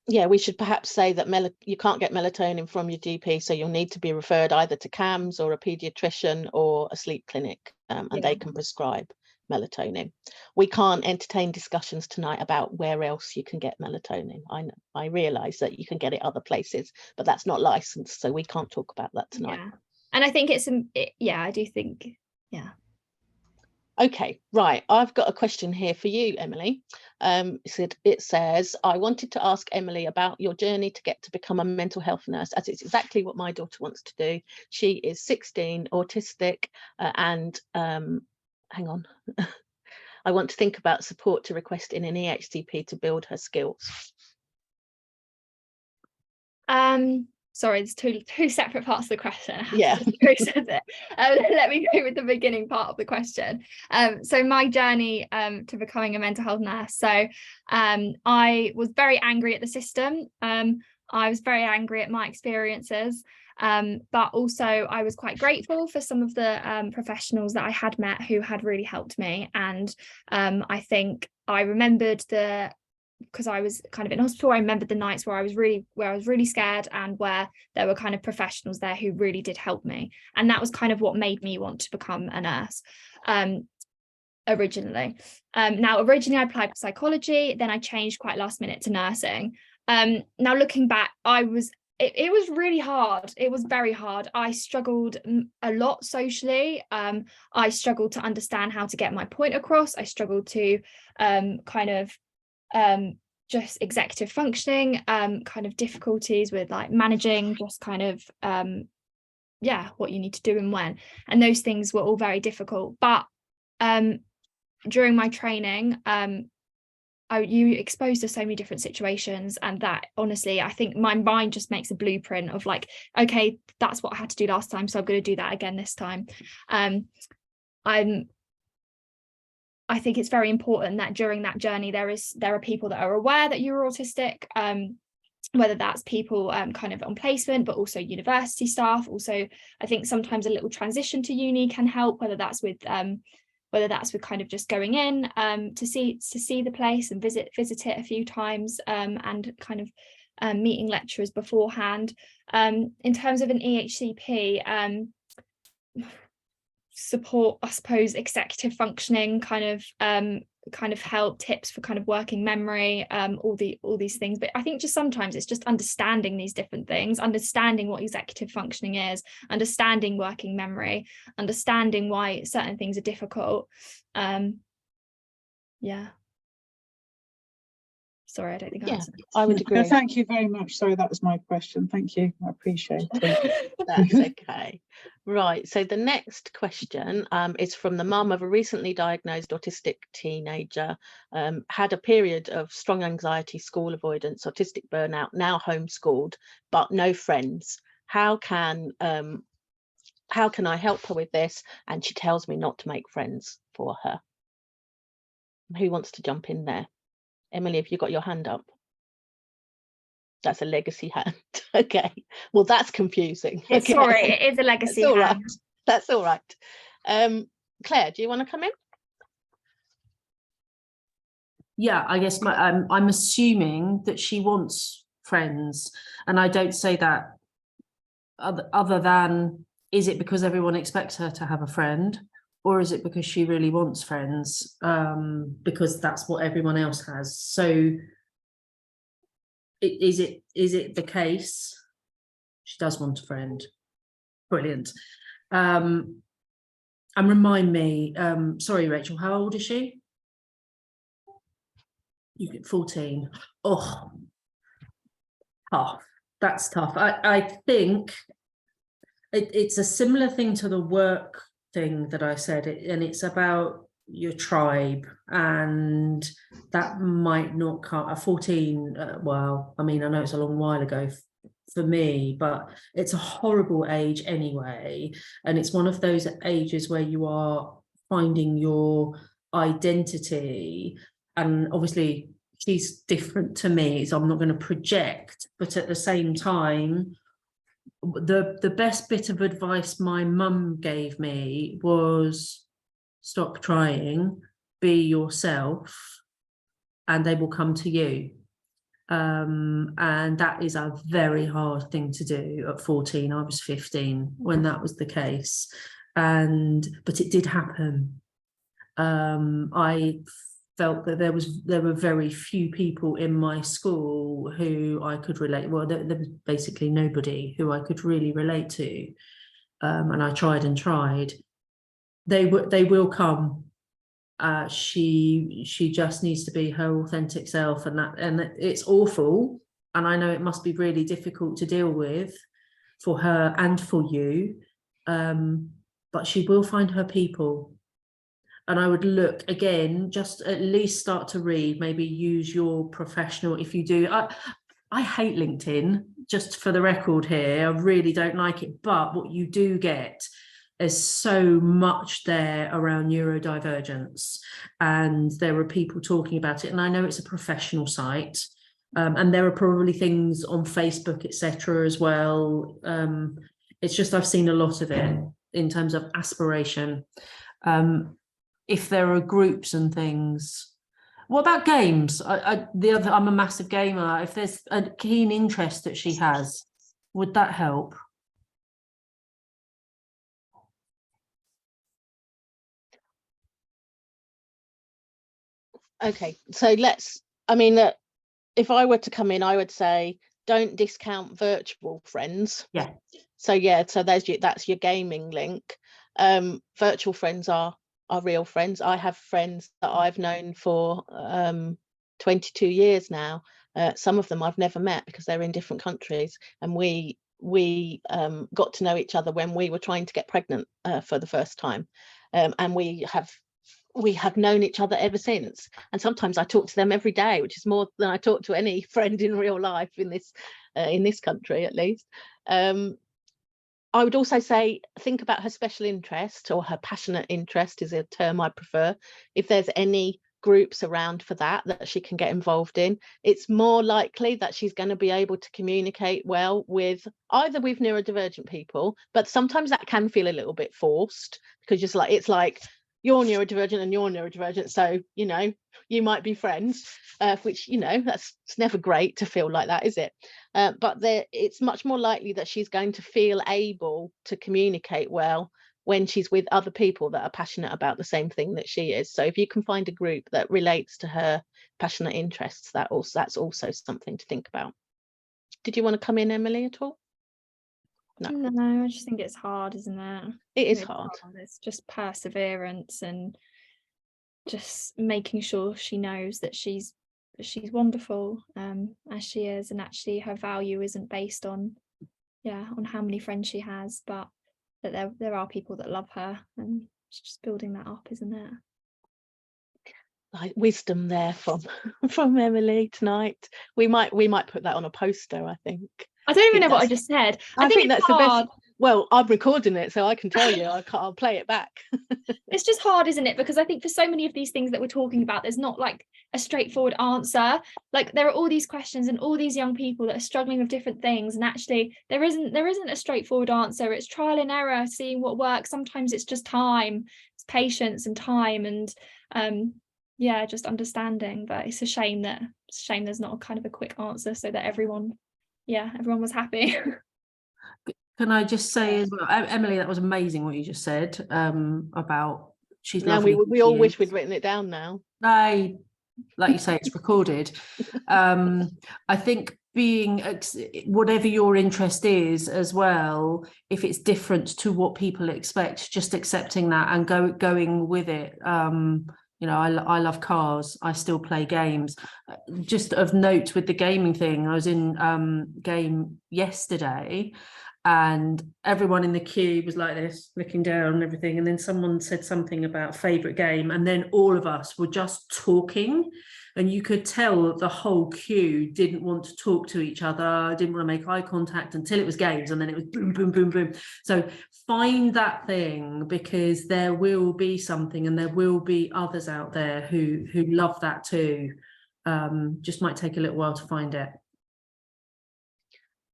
Yeah, we should perhaps say that you can't get melatonin from your GP, so you'll need to be referred either to CAMHS or a paediatrician or a sleep clinic, and they can prescribe melatonin. We can't entertain discussions tonight about where else you can get melatonin. I realise that you can get it other places, but that's not licensed, so we can't talk about that tonight. Yeah, and I think I do think, yeah. Okay, right. I've got a question here for you, Emily. It says, I wanted to ask Emily about your journey to get to become a mental health nurse, as it's exactly what my daughter wants to do. She is 16, autistic, and hang on. I want to think about support to request in an EHCP to build her skills. Sorry, there's two separate parts of the question. Yeah. Let me go with the beginning part of the question. So my journey to becoming a mental health nurse. So I was very angry at the system. I was very angry at my experiences, but also I was quite grateful for some of the professionals that I had met who had really helped me. And I think I remembered the because I was kind of in hospital, I remembered the nights where I was really scared, and where there were kind of professionals there who really did help me. And that was kind of what made me want to become a nurse originally. Now, originally I applied for psychology, then I changed quite last minute to nursing. Now looking back, it was really hard. It was very hard. I struggled a lot socially. I struggled to understand how to get my point across. I struggled to just executive functioning, kind of difficulties with like managing just kind of what you need to do and when, and those things were all very difficult. But during my training, you exposed to so many different situations, and that honestly, I think my mind just makes a blueprint of like, okay, that's what I had to do last time, so I'm going to do that again this time. I think it's very important that during that journey there are people that are aware that you're autistic, whether that's people kind of on placement, but also university staff. Also, I think sometimes a little transition to uni can help, whether that's with kind of just going in to see the place and visit it a few times, and kind of meeting lecturers beforehand. In terms of an EHCP, support, I suppose, executive functioning, kind of help, tips for kind of working memory, all these things. But I think just sometimes it's just understanding these different things, understanding what executive functioning is, understanding working memory, understanding why certain things are difficult. Sorry, I don't think I answered. I would agree. Thank you very much. Sorry, that was my question. Thank you. I appreciate it. That's okay. Right. So the next question is from the mum of a recently diagnosed autistic teenager, had a period of strong anxiety, school avoidance, autistic burnout, now homeschooled, but no friends. How can I help her with this? And she tells me not to make friends for her. Who wants to jump in there? Emily, have you got your hand up? That's a legacy hand. Okay. Well, that's confusing. Okay. Sorry, it is a legacy That's all hand. right. That's all right. Claire, do you want to come in? Yeah, I guess I'm assuming that she wants friends, and I don't say that other than, is it because everyone expects her to have a friend? Or is it because she really wants friends, because that's what everyone else has? So is it the case she does want a friend? Brilliant. And remind me, sorry, Rachel, how old is she? You get 14. Oh, tough. That's tough. I think it's a similar thing to the work thing that I said, and it's about your tribe, and that might not come at 14. Well, I mean, I know it's a long while ago for me, but it's a horrible age anyway, and it's one of those ages where you are finding your identity. And obviously she's different to me, so I'm not going to project, but at the same time, the best bit of advice my mum gave me was, stop trying, be yourself, and they will come to you. And that is a very hard thing to do at 14. I was 15 when that was the case, but it did happen. I felt that there were very few people in my school who I could relate. Well, there was basically nobody who I could really relate to, and I tried and tried. They will come. She just needs to be her authentic self, and it's awful, and I know it must be really difficult to deal with for her and for you, but she will find her people. And I would look again, just at least start to read, maybe use your professional, if you do. I hate LinkedIn, just for the record here, I really don't like it, but what you do get is so much there around neurodivergence, and there are people talking about it, and I know it's a professional site, and there are probably things on Facebook, etc. as well. It's just I've seen a lot of it in terms of aspiration. If there are groups and things, What about games? I'm a massive gamer. If there's a keen interest that she has, would that help? Okay, so if I were to come in, I would say don't discount virtual friends. Yeah. So that's your gaming link. Virtual friends are real friends. I have friends that I've known for 22 years now. Some of them I've never met because they're in different countries, and we got to know each other when we were trying to get pregnant for the first time, and we have known each other ever since. And sometimes I talk to them every day, which is more than I talk to any friend in real life in this country, at least. I would also say think about her special interest, or her passionate interest is a term I prefer. If there's any groups around for that she can get involved in, it's more likely that she's going to be able to communicate well with neurodivergent people, but sometimes that can feel a little bit forced, because it's like you're neurodivergent and you're neurodivergent, so you might be friends, which it's never great to feel like that, is it? But it's much more likely that she's going to feel able to communicate well when she's with other people that are passionate about the same thing that she is. So if you can find a group that relates to her passionate interests, that's also something to think about. Did you want to come in, Emily, at all? No, I just think it's hard, isn't it? It is hard. It's just perseverance and just making sure she knows that she's wonderful as she is, and actually her value isn't based on how many friends she has, but that there are people that love her, and it's just building that up, isn't it? Like wisdom there from Emily tonight. We might put that on a poster, I think. I don't even know what I just said. I think that's hard. The best. Well, I'm recording it, so I can tell you. I'll play it back. It's just hard, isn't it? Because I think for so many of these things that we're talking about, there's not like a straightforward answer. Like there are all these questions and all these young people that are struggling with different things, and actually there isn't a straightforward answer. It's trial and error, seeing what works. Sometimes it's just time, it's patience and time, and just understanding. But it's a shame there's not a kind of a quick answer so that everyone was happy. Can I just say as well, Emily, that was amazing what you just said about she's now lovely. We all wish we'd written it down now. Like you say, it's recorded. I think being whatever your interest is as well, if it's different to what people expect, just accepting that and going with it. I love cars. I still play games. Just of note with the gaming thing, I was in game yesterday, and everyone in the queue was like this, looking down and everything. And then someone said something about favourite game, and then all of us were just talking, and you could tell the whole queue didn't want to talk to each other, didn't want to make eye contact until it was games, and then it was boom, boom, boom, boom. So find that thing, because there will be something, and there will be others out there who love that too. Just might take a little while to find it.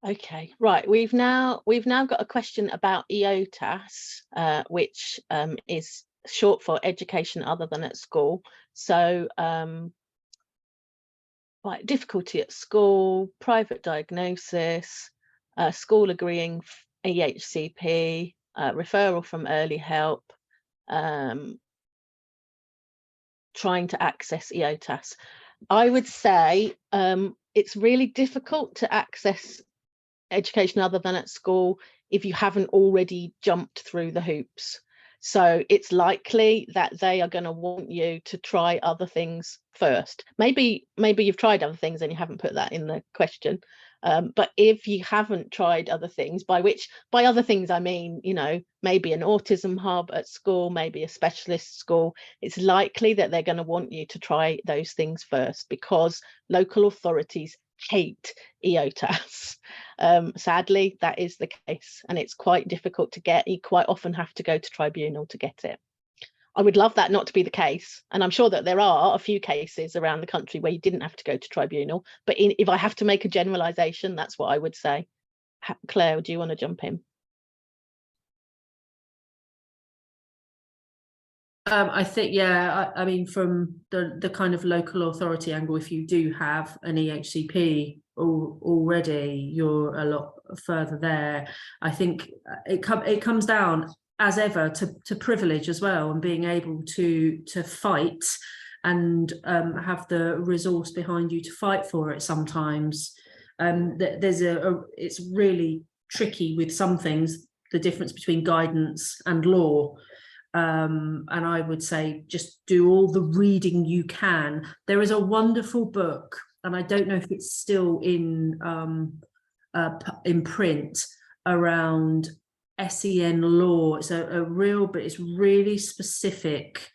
Okay, right. We've now got a question about EOTAS, which is short for education other than at school. So difficulty at school, private diagnosis, school agreeing EHCP, referral from early help, trying to access EOTAS. I would say it's really difficult to access education other than at school if you haven't already jumped through the hoops. So it's likely that they are going to want you to try other things first. Maybe you've tried other things and you haven't put that in the question. But if you haven't tried other things, by other things I mean, maybe an autism hub at school, maybe a specialist school, it's likely that they're going to want you to try those things first, because local authorities hate EOTAS. Sadly, that is the case, and it's quite difficult to get. You quite often have to go to tribunal to get it. I would love that not to be the case, and I'm sure that there are a few cases around the country where you didn't have to go to tribunal, but if I have to make a generalization, that's what I would say. Claire, do you want to jump in? I think, yeah, I mean, from the kind of local authority angle, if you do have an EHCP already, you're a lot further there. I think it comes down, as ever, to privilege as well, and being able to fight and have the resource behind you to fight for it sometimes. It's really tricky with some things, the difference between guidance and law. And I would say just do all the reading you can. There is a wonderful book, and I don't know if it's still in print, around SEN law. It's a real, but it's really specific,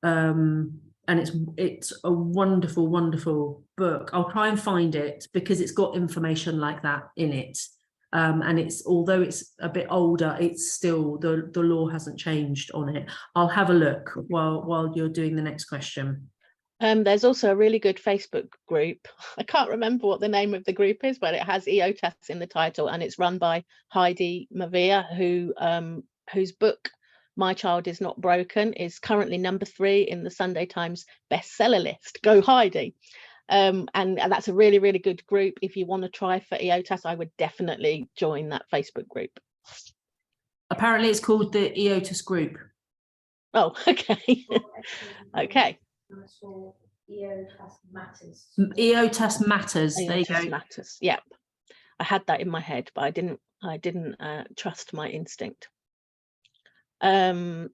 and it's a wonderful, wonderful book. I'll try and find it because it's got information like that in it. And although it's a bit older, it's still, the law hasn't changed on it. I'll have a look while you're doing the next question. There's also a really good Facebook group. I can't remember what the name of the group is, but it has EOTAS in the title, and it's run by Heidi Mavia, whose book My Child Is Not Broken is currently #3 in the Sunday Times bestseller list. Go Heidi. And that's a really, really good group. If you want to try for EOTAS, I would definitely join that Facebook group. Apparently it's called the EOTAS group. Oh, okay. Okay. EOTAS Matters. EOTAS Matters. There you go. Matters. Yep. I had that in my head, but I didn't trust my instinct. Okay.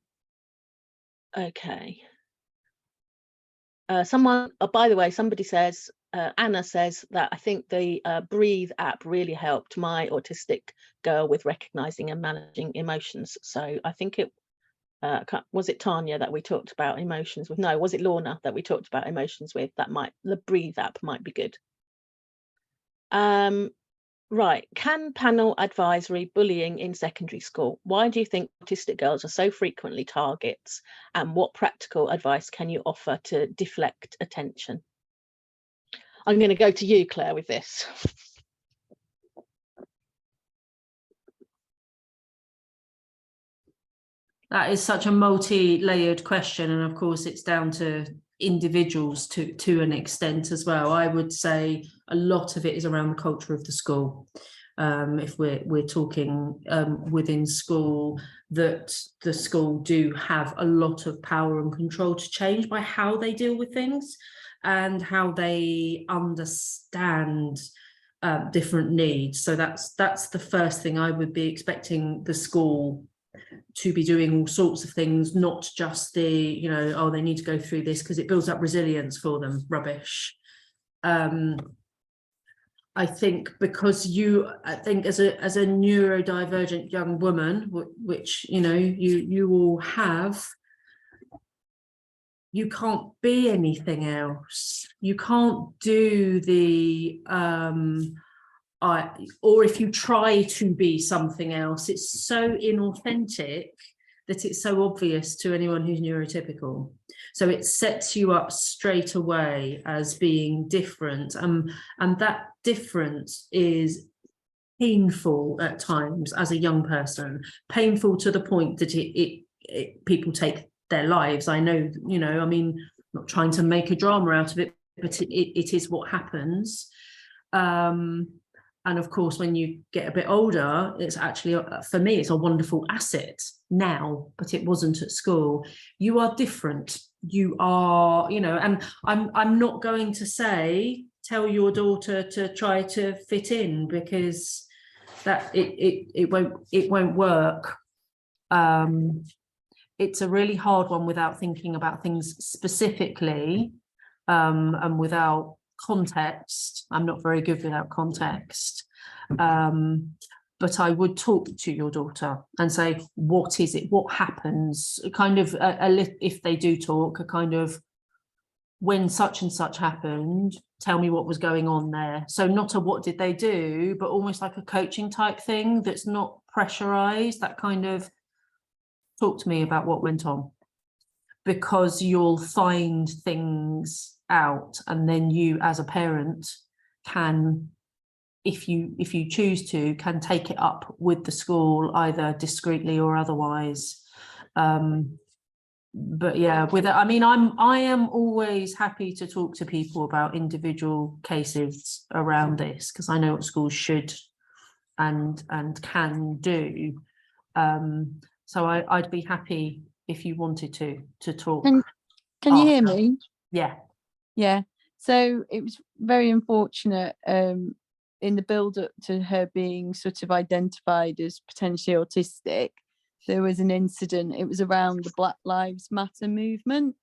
By the way, somebody says, Anna says that I think the Breathe app really helped my autistic girl with recognizing and managing emotions. So I think it was it Tanya that we talked about emotions with? No, was it Lorna that we talked about emotions with? The Breathe app might be good. Right, can panel advisory bullying in secondary school? Why do you think autistic girls are so frequently targets, and what practical advice can you offer to deflect attention? I'm going to go to you, Claire, with this. That is such a multi-layered question, and of course it's down to individuals to an extent as well. I would say a lot of it is around the culture of the school. If we're talking within school, that the school do have a lot of power and control to change by how they deal with things and how they understand different needs. So that's the first thing I would be expecting the school to be doing, all sorts of things, not just the, oh, they need to go through this because it builds up resilience for them. Rubbish. I think because I think as a neurodivergent young woman, which you all have, you can't be anything else. You can't do the or if you try to be something else, it's so inauthentic that it's so obvious to anyone who's neurotypical. So it sets you up straight away as being different. And that difference is painful at times as a young person, painful to the point that people take their lives. I know, I mean, not trying to make a drama out of it, but it is what happens. And of course, when you get a bit older, it's actually, for me, it's a wonderful asset now, but it wasn't at school. You are different. You are, and I'm not going to say, tell your daughter to try to fit in, because that it won't work. It's a really hard one without thinking about things specifically, and without context. I'm not very good without context, but I would talk to your daughter and say, what is it, what happens, kind of if they do talk, a kind of, when such and such happened, tell me what was going on there. So not a what did they do, but almost like a coaching type thing that's not pressurized, that kind of, talk to me about what went on, because you'll find things out, and then you as a parent can, if you choose to, can take it up with the school either discreetly or otherwise. but yeah, with it, I mean, I am always happy to talk to people about individual cases around this, because I know what schools should and can do. So I'd be happy if you wanted to talk. Can you hear me? Yeah. So it was very unfortunate in the build up to her being sort of identified as potentially autistic. There was an incident. It was around the Black Lives Matter movement,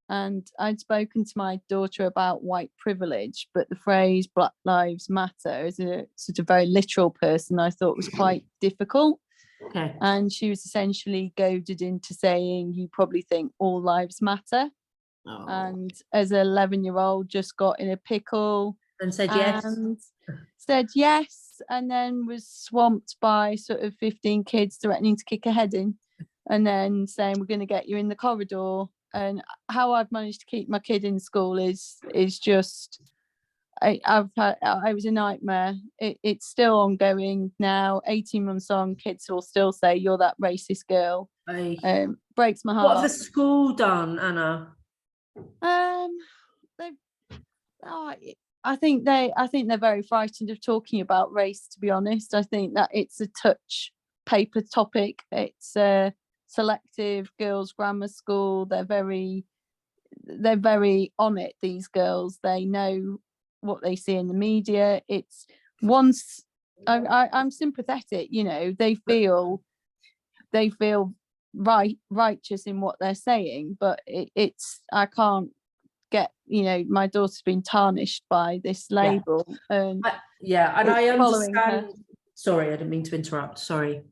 and I'd spoken to my daughter about white privilege, but the phrase Black Lives Matter, as a sort of very literal person, I thought was quite difficult. Okay. And she was essentially goaded into saying, "You probably think all lives matter." Oh. And as an 11-year-old, just got in a pickle And said yes. Said yes, and then was swamped by sort of 15 kids threatening to kick her head in, and then saying, "We're going to get you in the corridor." And how I've managed to keep my kid in school is just, I was a nightmare. It's still ongoing now. 18 months on, kids will still say, "You're that racist girl." Breaks my heart. What have the school done, Anna? I think they're very frightened of talking about race, to be honest. I think that it's a touch paper topic. It's a selective girls' grammar school. They're very on it, these girls. They know what they see in the media. It's once I'm sympathetic, you know, they feel righteous in what they're saying, but it's I can't get, you know, my daughter's been tarnished by this label. And I understand. Sorry, I didn't mean to interrupt. Sorry.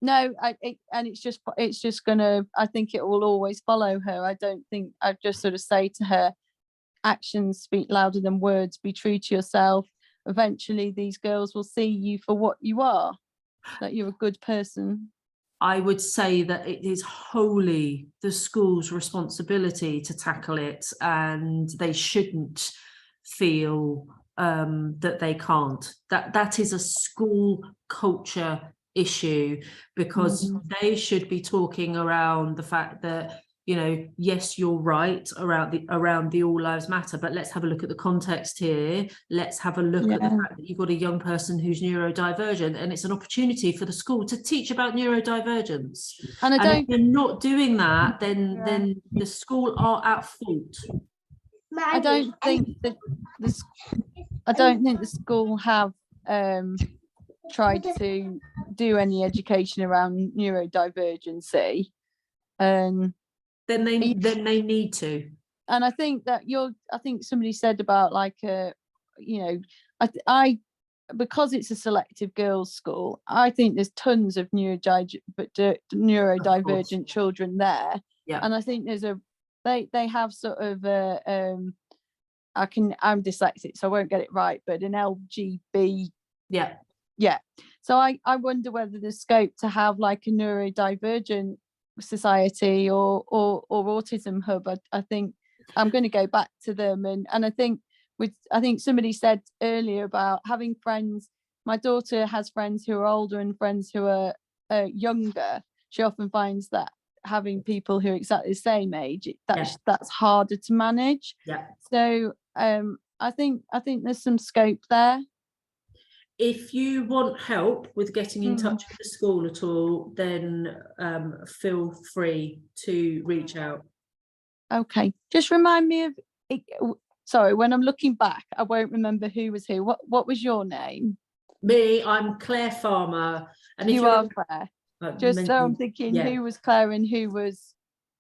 No, it's just gonna, I think it will always follow her. I just sort of say to her, actions speak louder than words. Be true to yourself. Eventually these girls will see you for what you are, that you're a good person. I would say that it is wholly the school's responsibility to tackle it, and they shouldn't feel that they can't. That is a school culture issue, because they should be talking around the fact that, you know, yes, you're right around the all lives matter, but let's have a look at the context here. Let's have a look at the fact that you've got a young person who's neurodivergent, and it's an opportunity for the school to teach about neurodivergence. And if they're not doing that, then the school are at fault. I don't think the school have tried to do any education around neurodivergency. Then they need to. And I think that I think somebody said about like you know, I because it's a selective girls' school, I think there's tons of neurodivergent children there. Yeah. And I think they have sort of I'm dyslexic, so I won't get it right, but an LGB. Yeah. So I wonder whether there's scope to have like a neurodivergent society or autism hub. I think I'm going to go back to them, and I think somebody said earlier about having friends. My daughter has friends who are older and friends who are younger. She often finds that having people who are exactly the same age, that's harder to manage. So I think there's some scope there. If you want help with getting in touch with the school at all, then feel free to reach out. Okay, just remind me of it. Sorry, when I'm looking back, I won't remember who was who. What was your name? Me, I'm Claire Farmer. And if you are Claire. Just so I'm thinking who was Claire and who was,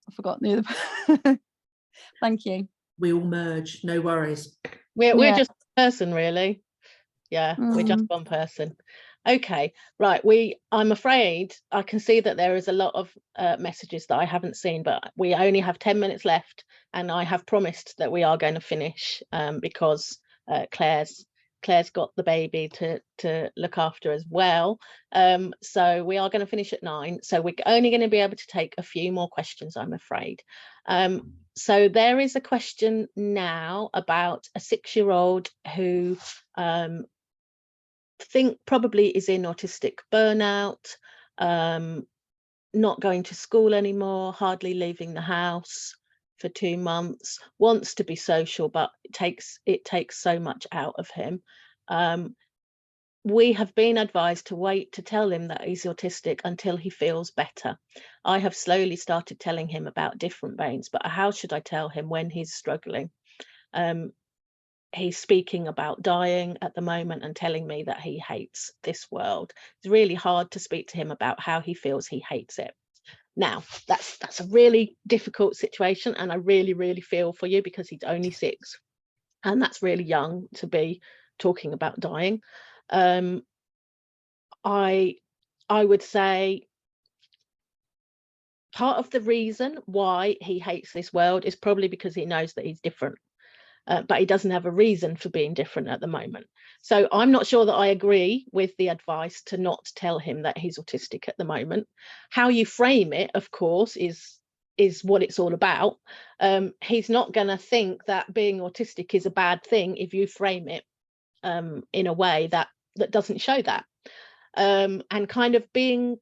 I've forgotten the other. Thank you. We all merge, no worries. We're just a person, really. Yeah, we're just one person. Okay, right. I'm afraid I can see that there is a lot of messages that I haven't seen, but we only have 10 minutes left, and I have promised that we are going to finish because Claire's got the baby to look after as well. So we are going to finish at 9. So we're only going to be able to take a few more questions, I'm afraid. So there is a question now about a 6-year-old who think probably is in autistic burnout. not going to school anymore, hardly leaving the house for 2 months, wants to be social, but it takes so much out of him. We have been advised to wait to tell him that he's autistic until he feels better. I have slowly started telling him about different brains, but how should I tell him when he's struggling? He's speaking about dying at the moment and telling me that he hates this world. It's really hard to speak to him about how he feels he hates it. Now, that's a really difficult situation, and I really, really feel for you, because he's only 6, and that's really young to be talking about dying. I would say part of the reason why he hates this world is probably because he knows that he's different. But he doesn't have a reason for being different at the moment. So I'm not sure that I agree with the advice to not tell him that he's autistic at the moment. How you frame it, of course, is what it's all about. He's not going to think that being autistic is a bad thing if you frame it in a way that doesn't show that. And kind of being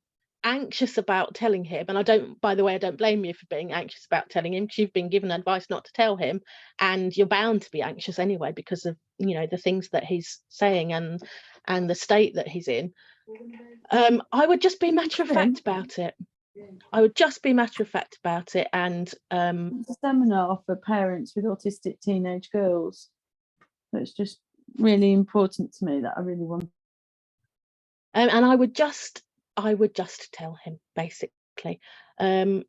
anxious about telling him, and by the way, I don't blame you for being anxious about telling him, because you've been given advice not to tell him, and you're bound to be anxious anyway because of, you know, the things that he's saying and the state that he's in. I would just be matter of fact about it. And There's a seminar for parents with autistic teenage girls. So it's just really important to me that I really want. And I would just tell him, basically. I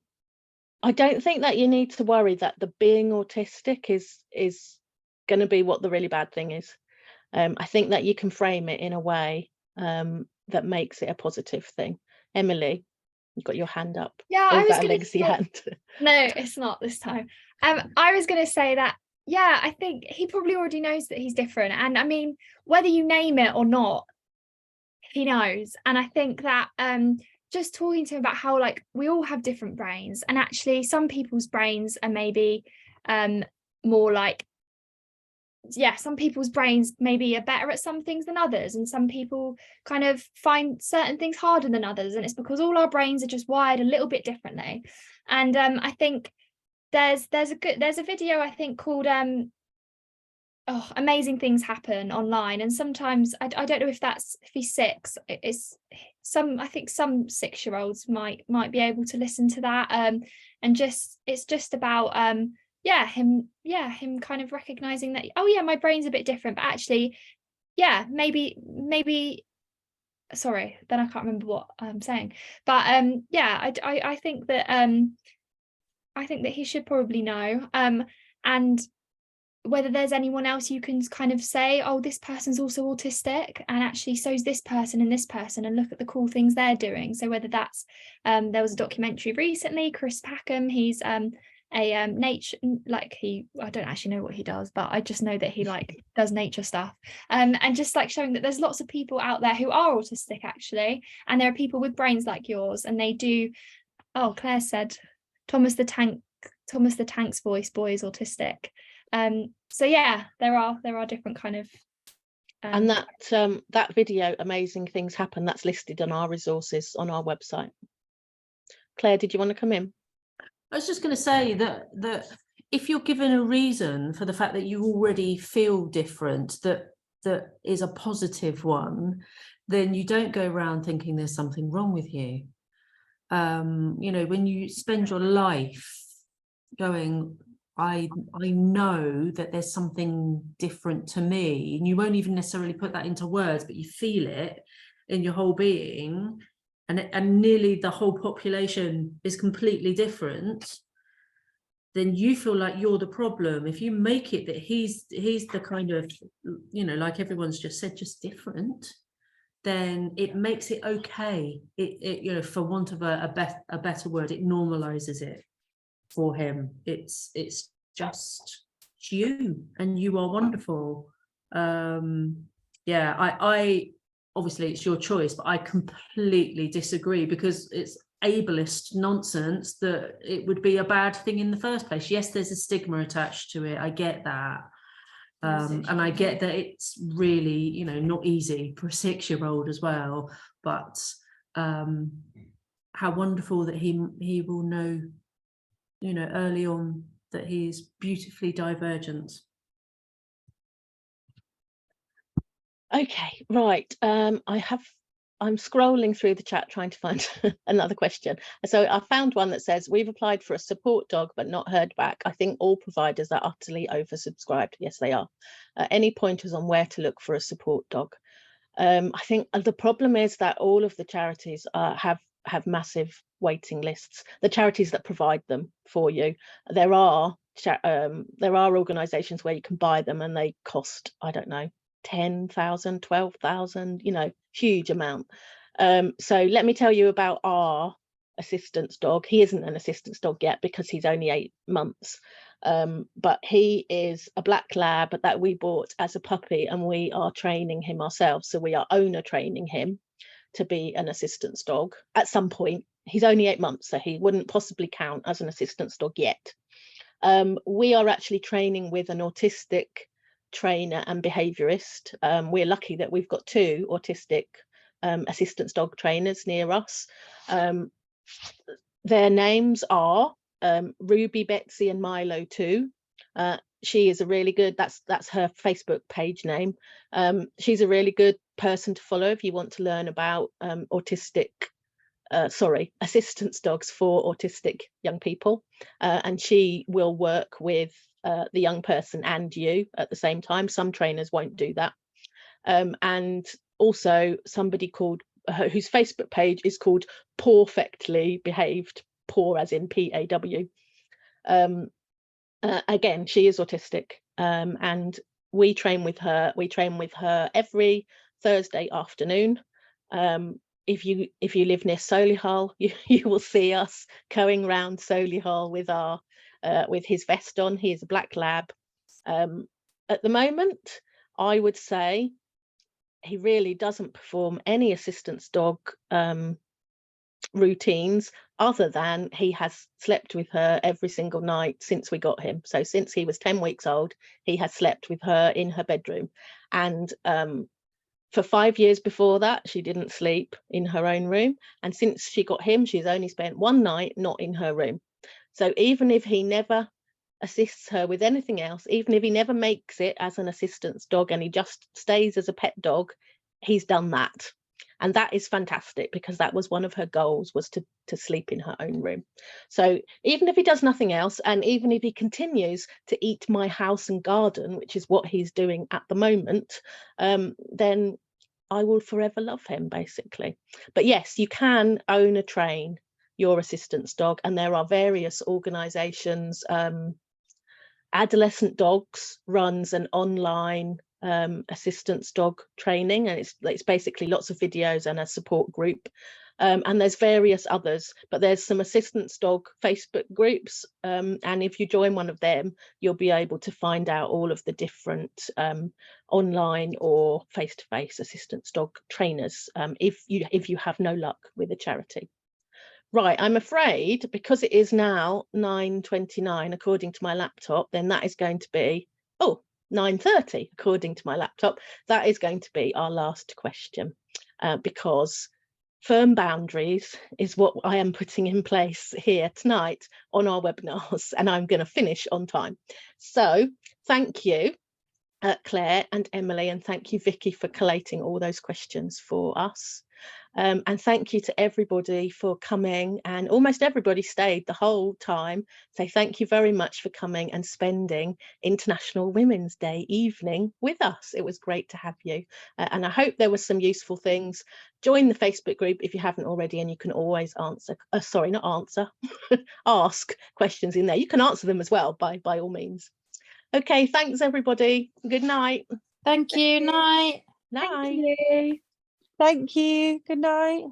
don't think that you need to worry that the being autistic is going to be what the really bad thing is. I think that you can frame it in a way that makes it a positive thing. Emily, you've got your hand up. Yeah, or I is was that a going legacy to hand? No, it's not this time. I was going to say that, yeah, I think he probably already knows that he's different. And I mean, whether you name it or not, he knows. And I think that just talking to him about how, like, we all have different brains, and actually some people's brains are maybe more like, yeah, some people's brains maybe are better at some things than others, and some people kind of find certain things harder than others, and it's because all our brains are just wired a little bit differently. And I think there's a video, I think, called Amazing Things Happen online, and sometimes I don't know if he's 6, it's I think some 6-year-olds might be able to listen to that, and it's just about him kind of recognizing that, oh yeah, my brain's a bit different, but actually, yeah, maybe sorry, then I can't remember what I'm saying, but I think that he should probably know, and whether there's anyone else you can kind of say, oh, this person's also autistic, and actually so's this person and this person, and look at the cool things they're doing. So whether that's there was a documentary recently, Chris Packham, he's nature, like, I don't actually know what he does, but I just know that he like does nature stuff, and just like showing that there's lots of people out there who are autistic actually, and there are people with brains like yours, and they do. Oh, Claire said Thomas the Tank's voice boy is autistic. So yeah, there are different kind of and that video, Amazing Things Happen, that's listed on our resources on our website. Claire, did you want to come in? I was just going to say that if you're given a reason for the fact that you already feel different, that is a positive one, then you don't go around thinking there's something wrong with you. You know, when you spend your life going, I know that there's something different to me, and you won't even necessarily put that into words, but you feel it in your whole being, and nearly the whole population is completely different, then you feel like you're the problem. If you make it that he's the kind of, you know, like everyone's just said, just different, then it makes it okay. It you know, for want of a better word, it normalizes it for him. It's just you, and you are wonderful. I obviously it's your choice, but I completely disagree, because it's ableist nonsense that it would be a bad thing in the first place. Yes, there's a stigma attached to it, I get that, and I get that it's really, you know, not easy for a 6-year-old as well, but how wonderful that he will know, you know, early on that he is beautifully divergent. Okay, right. I'm scrolling through the chat trying to find another question. So I found one that says, we've applied for a support dog but not heard back. I think all providers are utterly oversubscribed. Yes, they are. Any pointers on where to look for a support dog? I think the problem is that all of the charities have massive waiting lists. The charities that provide them for you, there are organisations where you can buy them and they cost, I don't know, 10,000, 12,000, you know, huge amount. So let me tell you about our assistance dog. He isn't an assistance dog yet because he's only 8 months. But he is a black lab that we bought as a puppy, and we are training him ourselves. So we are owner training him to be an assistance dog at some point. He's only 8 months, so he wouldn't possibly count as an assistance dog yet. We are actually training with an autistic trainer and behaviourist. We're lucky that we've got 2 autistic assistance dog trainers near us. Their names are Ruby, Betsy and Milo too. She is a really good, that's her Facebook page name. She's a really good person to follow if you want to learn about assistance dogs for autistic young people. And she will work with the young person and you at the same time. Some trainers won't do that. And also somebody called, whose Facebook page is called Perfectly Behaved, poor as in PAW. Again, she is autistic, and we train with her. We train with her every Thursday afternoon. If you live near Solihull, you will see us going around Solihull with our with his vest on. He is a black lab. At the moment, I would say he really doesn't perform any assistance dog routines other than he has slept with her every single night since we got him. So since he was 10 weeks old, he has slept with her in her bedroom. And for 5 years before that, she didn't sleep in her own room. And since she got him, she's only spent 1 night not in her room. So even if he never assists her with anything else, even if he never makes it as an assistance dog and he just stays as a pet dog, he's done that. And that is fantastic, because that was one of her goals, was to sleep in her own room. So even if he does nothing else, and even if he continues to eat my house and garden, which is what he's doing at the moment, then I will forever love him, basically. But yes, you can own or train your assistance dog, and there are various organisations. Adolescent Dogs runs an online assistance dog training, and it's basically lots of videos and a support group, and there's various others, but there's some assistance dog Facebook groups, and if you join one of them, you'll be able to find out all of the different online or face-to-face assistance dog trainers, if you have no luck with a charity. Right, I'm afraid, because it is now 9:29 according to my laptop, then that is going to be 9:30 according to my laptop. That is going to be our last question, because firm boundaries is what I am putting in place here tonight on our webinars, and I'm going to finish on time. So thank you, Claire and Emily, and thank you, Vicky, for collating all those questions for us. And thank you to everybody for coming, and almost everybody stayed the whole time. So thank you very much for coming and spending International Women's Day evening with us. It was great to have you, and I hope there were some useful things. Join the Facebook group if you haven't already, and you can always ask questions in there. You can answer them as well by all means. Okay, thanks everybody. Good night. Thank you. Night. Night. Thank you. Thank you. Good night.